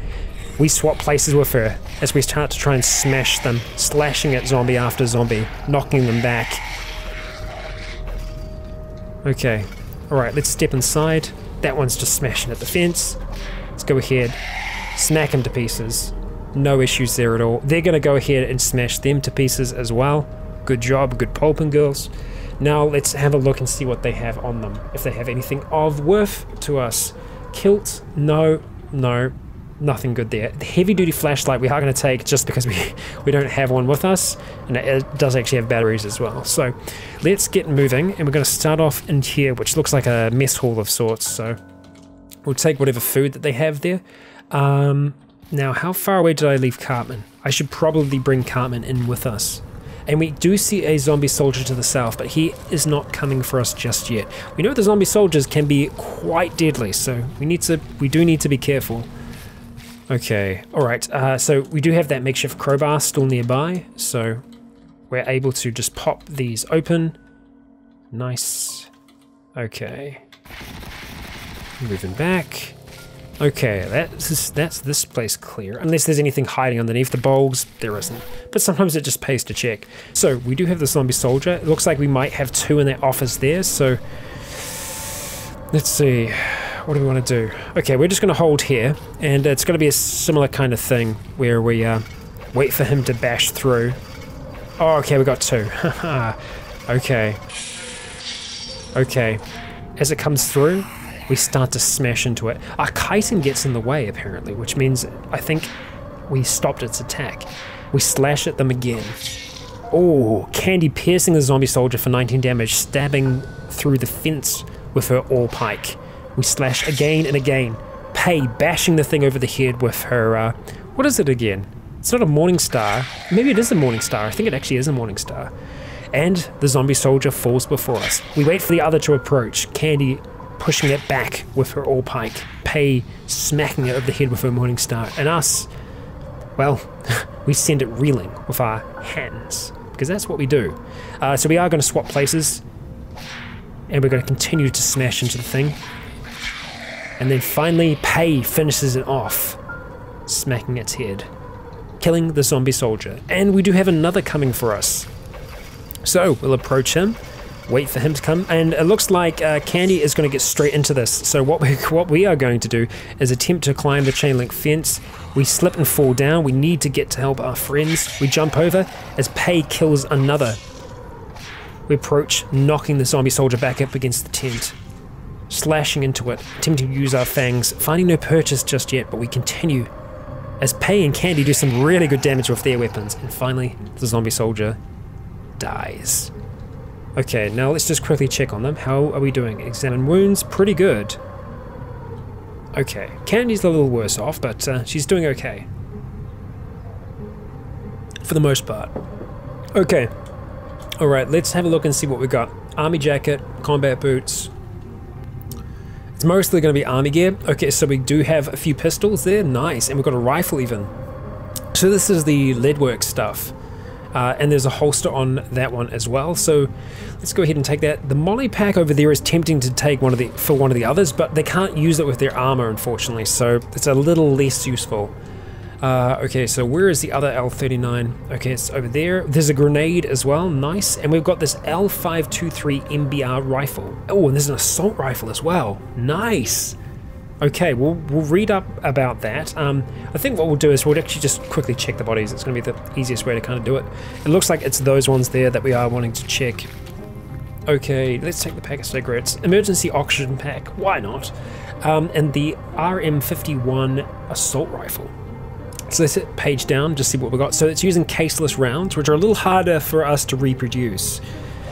We swap places with her as we start to try and smash them, slashing at zombie after zombie, knocking them back. Okay, alright, let's step inside. That one's just smashing at the fence. Let's go ahead, smack him to pieces. No issues there at all. They're going to go ahead and smash them to pieces as well. Good job, good pulping, girls. Now let's have a look and see what they have on them. If they have anything of worth to us. Kilt? No, nothing good there. The heavy duty flashlight we are going to take just because we don't have one with us. And it does actually have batteries as well. So let's get moving, and we're going to start off in here, which looks like a mess hall of sorts. So we'll take whatever food that they have there. Now, how far away did I leave Cartman? I should probably bring Cartman in with us. And we do see a zombie soldier to the south, but he is not coming for us just yet. We know the zombie soldiers can be quite deadly, so we do need to be careful. Okay, alright, so we do have that makeshift crowbar still nearby, so we're able to just pop these open. Nice. Okay. Moving back. Okay, that's this place clear. Unless there's anything hiding underneath the bulbs, there isn't. But sometimes it just pays to check. So, we do have the zombie soldier. It looks like we might have two in that office there, so... Let's see. What do we want to do? Okay, we're just going to hold here, and it's going to be a similar kind of thing, where we wait for him to bash through. Oh, okay, we got two. Haha. Okay. Okay. As it comes through, we start to smash into it. Our chitin gets in the way, apparently, which means I think we stopped its attack. We slash at them again. Oh, Candy piercing the zombie soldier for 19 damage, stabbing through the fence with her all pike. We slash again and again. Pei bashing the thing over the head with her, what is it again? It's not a morning star. Maybe it is a morning star. I think it actually is a morning star. And the zombie soldier falls before us. We wait for the other to approach. Candy pushing it back with her all pike, Pei smacking it over the head with her morning star, and us, well, we send it reeling with our hands, because that's what we do. So we are going to swap places, and we're going to continue to smash into the thing, and then finally Pei finishes it off, smacking its head, killing the zombie soldier, and we do have another coming for us. So we'll approach him, wait for him to come, and it looks like Candy is going to get straight into this. So what we are going to do is attempt to climb the chain link fence. We slip and fall down. We need to get to help our friends. We jump over as Pei kills another. We approach, knocking the zombie soldier back up against the tent, slashing into it, attempting to use our fangs, finding no purchase just yet, but we continue as Pei and Candy do some really good damage with their weapons, and finally the zombie soldier dies. Okay, now let's just quickly check on them. How are we doing? Examine wounds, pretty good. Okay, Candy's a little worse off, but she's doing okay. For the most part. Okay, alright, let's have a look and see what we got. Army jacket, combat boots. It's mostly going to be army gear. Okay, so we do have a few pistols there, nice, and we've got a rifle even. So this is the leadwork stuff. And there's a holster on that one as well, so let's go ahead and take that. The molly pack over there is tempting to take one of the others, but they can't use it with their armor, unfortunately, so it's a little less useful. Okay, so where is the other L39? Okay, it's over there. There's a grenade as well, nice, and we've got this L523 MBR rifle. Oh, and there's an assault rifle as well, nice. Okay, we'll read up about that. I think what we'll do is we'll actually just quickly check the bodies. It's going to be the easiest way to kind of do it. It looks like it's those ones there that we are wanting to check. Okay, let's take the pack of cigarettes. Emergency oxygen pack, why not? And the RM51 assault rifle. So let's hit page down, just see what we got. So it's using caseless rounds, which are a little harder for us to reproduce.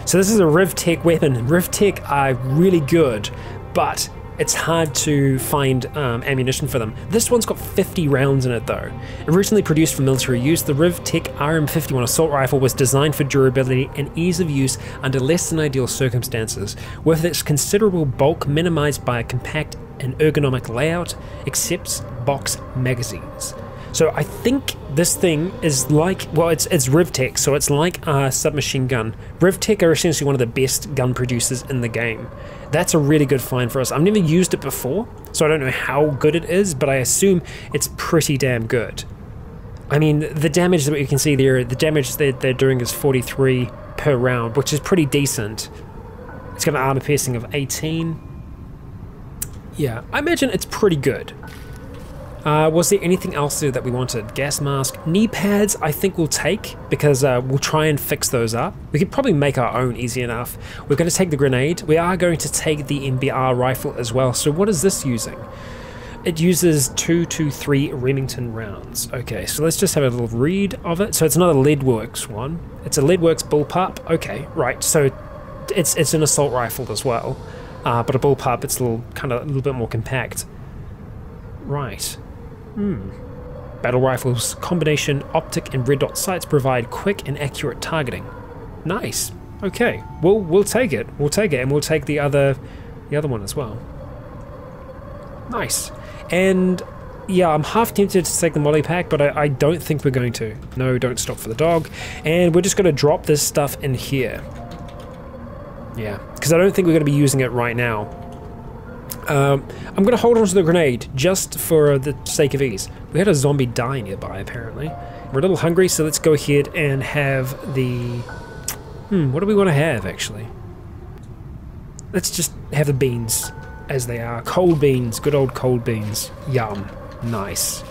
So this is a RivTech weapon. RivTech are really good, but it's hard to find ammunition for them. This one's got 50 rounds in it though. Originally produced for military use, the RivTech RM51 assault rifle was designed for durability and ease of use under less than ideal circumstances, with its considerable bulk minimized by a compact and ergonomic layout, accepts box magazines. So I think this thing is like, well, it's RivTech, so it's like a submachine gun. RivTech are essentially one of the best gun producers in the game. That's a really good find for us. I've never used it before, so I don't know how good it is, but I assume it's pretty damn good. I mean, the damage that you can see there, the damage that they're doing is 43 per round, which is pretty decent. It's got an armor piercing of 18. Yeah, I imagine it's pretty good. Was there anything else there that we wanted? Gas mask, knee pads I think we'll take, because we'll try and fix those up. We could probably make our own easy enough. We're going to take the grenade. We are going to take the MBR rifle as well. So what is this using? It uses 223 Remington rounds. Okay, so let's just have a little read of it. So it's another Leadworks one. It's a Leadworks bullpup. Okay, right, so it's an assault rifle as well. But a bullpup, it's a little bit more compact. Right. Battle rifles, combination, optic and red dot sights provide quick and accurate targeting. Nice. Okay. We'll take it. We'll take it, and we'll take the other one as well. Nice. And yeah, I'm half tempted to take the molly pack, but I don't think we're going to. No, don't stop for the dog. And we're just going to drop this stuff in here. Yeah, because I don't think we're going to be using it right now. I'm going to hold on to the grenade just for the sake of ease. We had a zombie die nearby, apparently. We're a little hungry, so let's go ahead and have the... what do we want to have, actually? Let's just have the beans as they are. Cold beans, good old cold beans. Yum. Nice.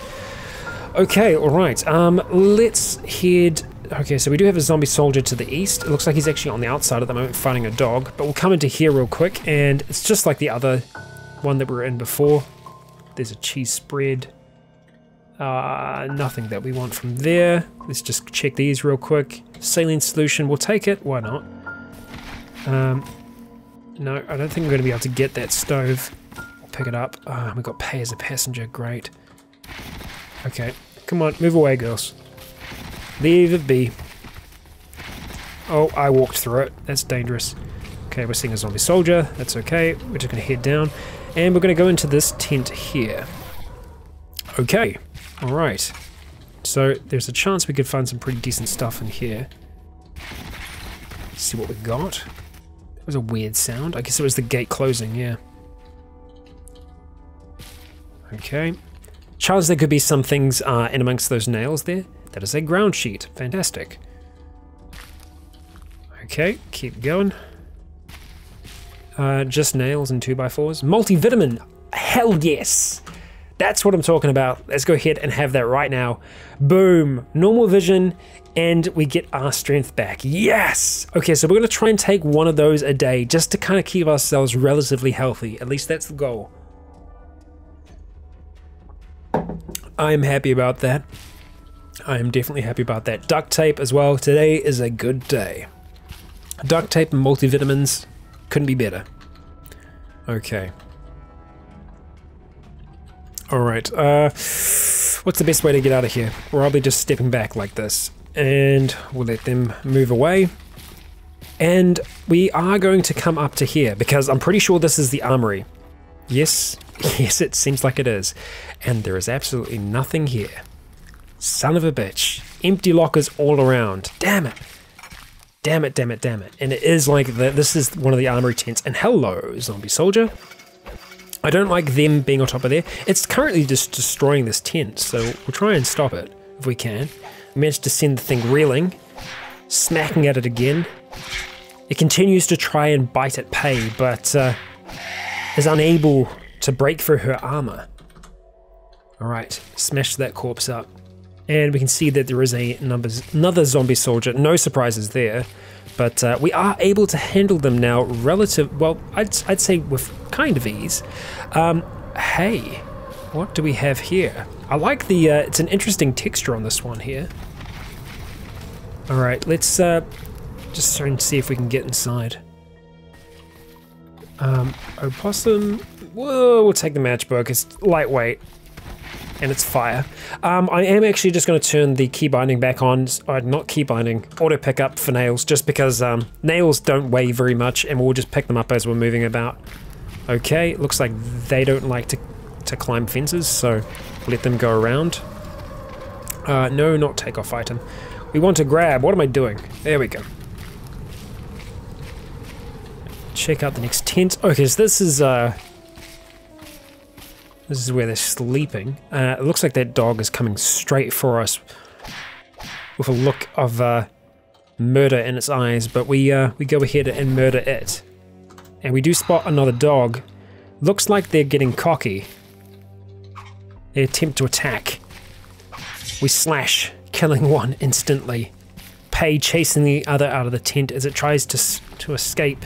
Okay, alright. Let's head... Okay, so we do have a zombie soldier to the east. It looks like he's actually on the outside at the moment fighting a dog, but we'll come into here real quick, and it's just like the other one that we were in before. There's a cheese spread. Nothing that we want from there. Let's just check these real quick. Saline solution, we'll take it. Why not? No, I don't think we're going to be able to get that stove. We'll pick it up. We've got pay as a passenger. Great. Okay, come on, move away, girls. Leave it be. Oh, I walked through it. That's dangerous. Okay, we're seeing a zombie soldier. That's okay. We're just going to head down. And we're going to go into this tent here. Okay. Alright. So, there's a chance we could find some pretty decent stuff in here. Let's see what we got. That was a weird sound. I guess it was the gate closing, yeah. Okay. Chance there could be some things in amongst those nails there. That is a ground sheet. Fantastic. Okay, keep going. Just nails and 2x4s. Multivitamin! Hell yes! That's what I'm talking about. Let's go ahead and have that right now. Boom! Normal vision, and we get our strength back. Yes! Okay, so we're going to try and take one of those a day just to kind of keep ourselves relatively healthy. At least that's the goal. I am happy about that. I am definitely happy about that. Duct tape as well. Today is a good day. Duct tape and multivitamins. Couldn't be better. Okay. Alright, what's the best way to get out of here? Probably just stepping back like this. And we'll let them move away. And we are going to come up to here, because I'm pretty sure this is the armory. Yes, yes, it seems like it is. And there is absolutely nothing here. Son of a bitch. Empty lockers all around. Damn it. Damn it, damn it, damn it. And it is like, this is one of the armory tents. And hello, zombie soldier. I don't like them being on top of there. It's currently just destroying this tent, so we'll try and stop it if we can. We managed to send the thing reeling, smacking at it again. It continues to try and bite at Pei, but is unable to break through her armor. Alright, smash that corpse up. And we can see that there is another zombie soldier. No surprises there. But we are able to handle them now well, I'd say with kind of ease. Hey, what do we have here? I like the, it's an interesting texture on this one here. Alright, let's just try and see if we can get inside. Opossum, whoa, we'll take the matchbook, it's lightweight. And it's fire. I am actually just going to turn the key binding back on, not key binding, auto pickup for nails, just because nails don't weigh very much and we'll just pick them up as we're moving about. Okay, looks like they don't like to climb fences, so let them go around. No, not take off item. We want to grab, what am I doing? There we go. Check out the next tent. Okay, so this is where they're sleeping. It looks like that dog is coming straight for us with a look of murder in its eyes, but we go ahead and murder it. And we do spot another dog. Looks like they're getting cocky. They attempt to attack. We slash, killing one instantly. Pei chasing the other out of the tent as it tries to escape.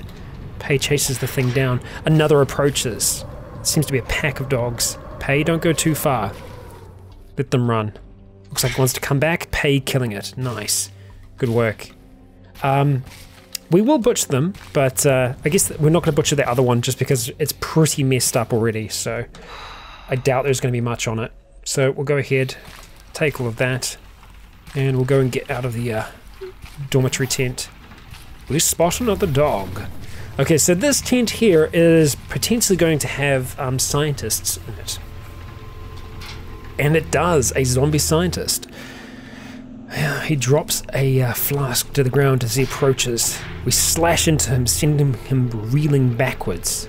Pei chases the thing down. Another approaches. Seems to be a pack of dogs. Pei, don't go too far. Let them run. Looks like it wants to come back. Pei killing it. Nice. Good work. We will butcher them, but I guess we're not going to butcher the other one just because it's pretty messed up already, so I doubt there's going to be much on it. So we'll go ahead, take all of that, and we'll go and get out of the dormitory tent. We spot another dog. Okay, so this tent here is potentially going to have scientists in it. And it does, a zombie scientist. He drops a flask to the ground as he approaches. We slash into him, sending him reeling backwards.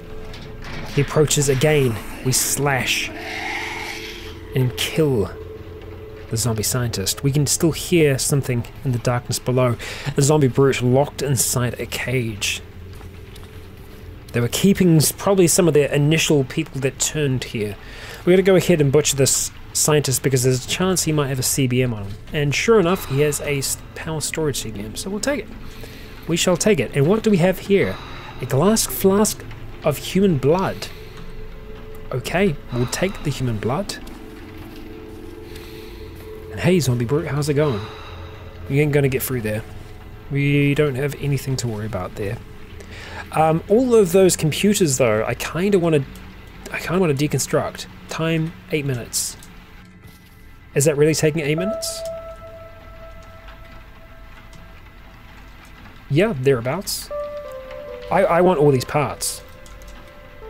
He approaches again. We slash and kill the zombie scientist. We can still hear something in the darkness below. A zombie brute locked inside a cage. They were keeping probably some of the initial people that turned here. We're going to go ahead and butcher this scientist because there's a chance he might have a CBM on him. And sure enough, he has a power storage CBM, so we'll take it. We shall take it. And what do we have here? A glass flask of human blood. Okay, we'll take the human blood. And hey, zombie brute, how's it going? You ain't gonna get through there. We don't have anything to worry about there. All of those computers, though, I kind of want to deconstruct. Time 8 minutes. Is that really taking 8 minutes? Yeah, thereabouts. I want all these parts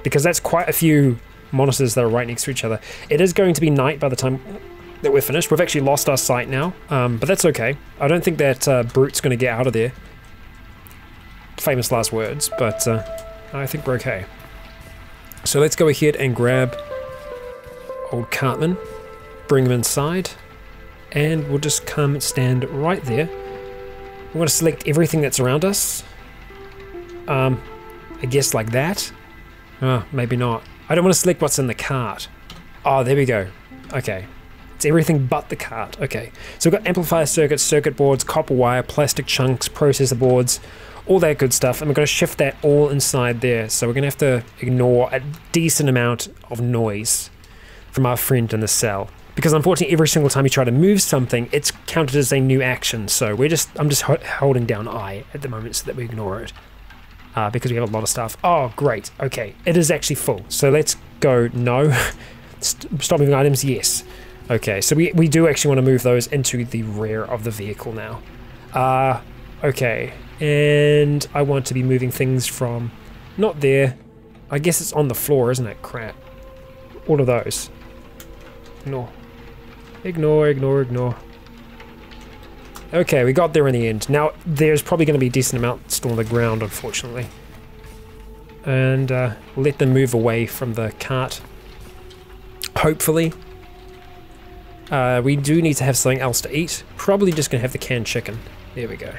because that's quite a few monitors that are right next to each other. It is going to be night by the time that we're finished. We've actually lost our sight now, but that's okay. I don't think that brute's going to get out of there. Famous last words, but I think we're okay. So let's go ahead and grab old Cartman, bring him inside, and we'll just come and stand right there. We want to select everything that's around us. I guess like that. Oh, maybe not. I don't want to select what's in the cart. Oh, there we go. Okay. It's everything but the cart. Okay. So we've got amplifier circuits, circuit boards, copper wire, plastic chunks, processor boards, all that good stuff, and we're going to shift that all inside there. So we're going to have to ignore a decent amount of noise from our friend in the cell. Because unfortunately, every single time you try to move something, it's counted as a new action. So I'm just holding down I at the moment so that we ignore it. Because we have a lot of stuff. Oh, great. Okay, it is actually full. So let's go no. Stop moving items, yes. Okay, so we do actually want to move those into the rear of the vehicle now. Okay, and I want to be moving things from, not there, I guess it's on the floor, isn't it? Crap. All of those. Ignore. Ignore, ignore, ignore. Okay, we got there in the end. Now, there's probably going to be a decent amount still on the ground, unfortunately. And let them move away from the cart. Hopefully. We do need to have something else to eat. Probably just going to have the canned chicken. There we go.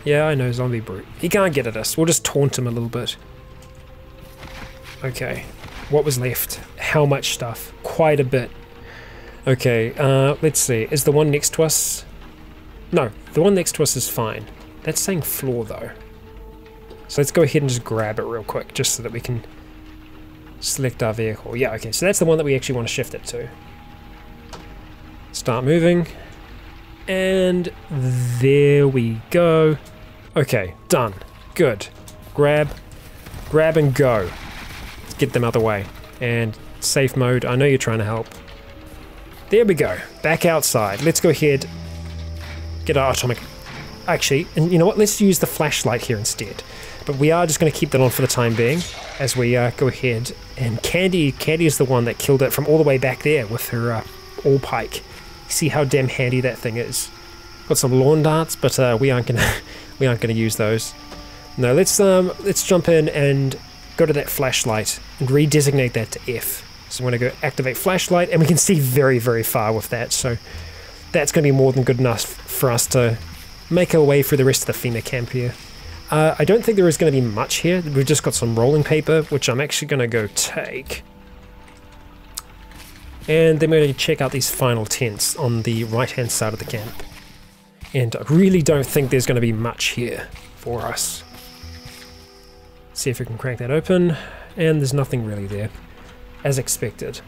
Yeah, I know, zombie brute. He can't get at us. We'll just taunt him a little bit. Okay. What was left? How much stuff? Quite a bit. Okay, let's see. Is the one next to us? No, the one next to us is fine. That's saying floor, though. So let's go ahead and just grab it real quick, just so that we can select our vehicle. Yeah, okay, so that's the one that we actually want to shift it to. Start moving. And there we go. Okay, done. Good. Grab and go. Let's get them out of the way. And safe mode, I know you're trying to help. There we go. Back outside. Let's go ahead. Get our atomic. Actually, and you know what? Let's use the flashlight here instead. But we are just going to keep that on for the time being as we go ahead. And Candy is the one that killed it from all the way back there with her all pike. See how damn handy that thing is. Got some lawn darts, but we aren't gonna use those. No, let's jump in and go to that flashlight and redesignate that to F. So I'm gonna go activate flashlight, and we can see very, very far with that. So that's gonna be more than good enough for us to make our way through the rest of the FEMA camp here. I don't think there is going to be much here. We've just got some rolling paper, which I'm actually going to go take. And then we're going to check out these final tents on the right-hand side of the camp. And I really don't think there's going to be much here for us. See if we can crank that open. And there's nothing really there, as expected.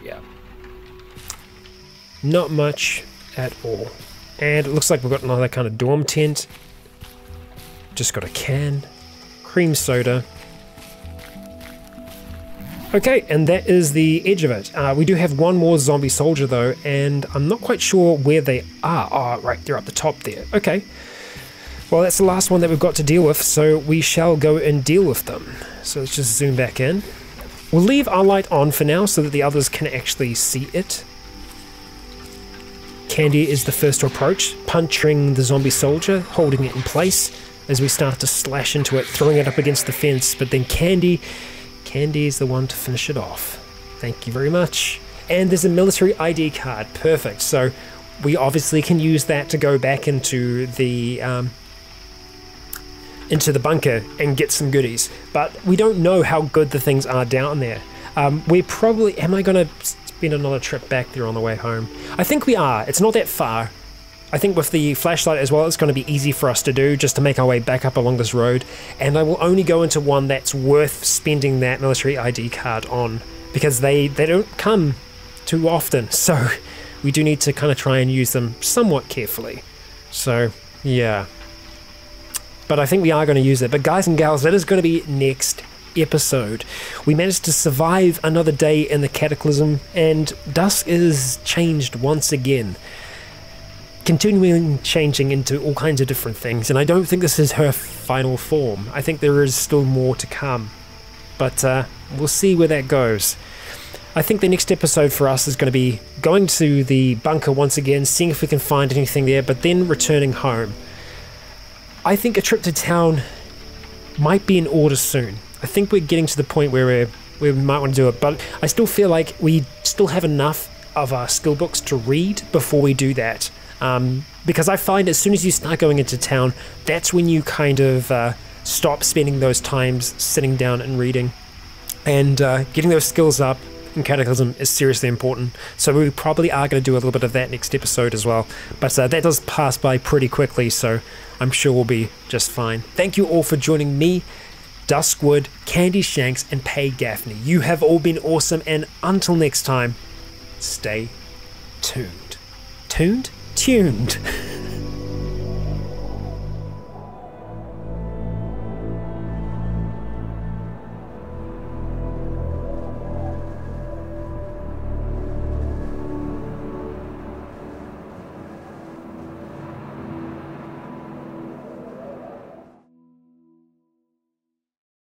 Yeah. Not much at all. And it looks like we've got another kind of dorm tent. Just got a can. Cream soda. Okay, and that is the edge of it. We do have one more zombie soldier though, and I'm not quite sure where they are. Oh, right, they're up the top there. Okay. Well, that's the last one that we've got to deal with, so we shall go and deal with them. So let's just zoom back in. We'll leave our light on for now so that the others can actually see it. Candy is the first to approach, puncturing the zombie soldier, holding it in place as we start to slash into it, throwing it up against the fence, but then Candy is the one to finish it off. Thank you very much. And there's a military ID card. Perfect. So we obviously can use that to go back into the bunker and get some goodies. But we don't know how good the things are down there. We're probably... Am I going to spend another trip back there on the way home? I think we are. It's not that far. I think with the flashlight as well, it's going to be easy for us to do, just to make our way back up along this road. And I will only go into one that's worth spending that military ID card on, because they don't come too often. So we do need to kind of try and use them somewhat carefully. So, yeah. But I think we are going to use it. But guys and gals, that is going to be next episode. We managed to survive another day in the Cataclysm, and Dusk is changed once again. Continuing changing into all kinds of different things, and I don't think this is her final form. I think there is still more to come, but we'll see where that goes. I think the next episode for us is going to be going to the bunker once again, seeing if we can find anything there, but then returning home. I think a trip to town might be in order soon. I think we're getting to the point where we might want to do it, but I still feel like we still have enough of our skill books to read before we do that. Because I find as soon as you start going into town, that's when you kind of stop spending those times sitting down and reading. And getting those skills up in Cataclysm is seriously important. So we probably are going to do a little bit of that next episode as well. But that does pass by pretty quickly, so I'm sure we'll be just fine. Thank you all for joining me, Duskwood, Candy Shanks, and Pay Gaffney. You have all been awesome, and until next time, stay tuned. Tuned? Tuned.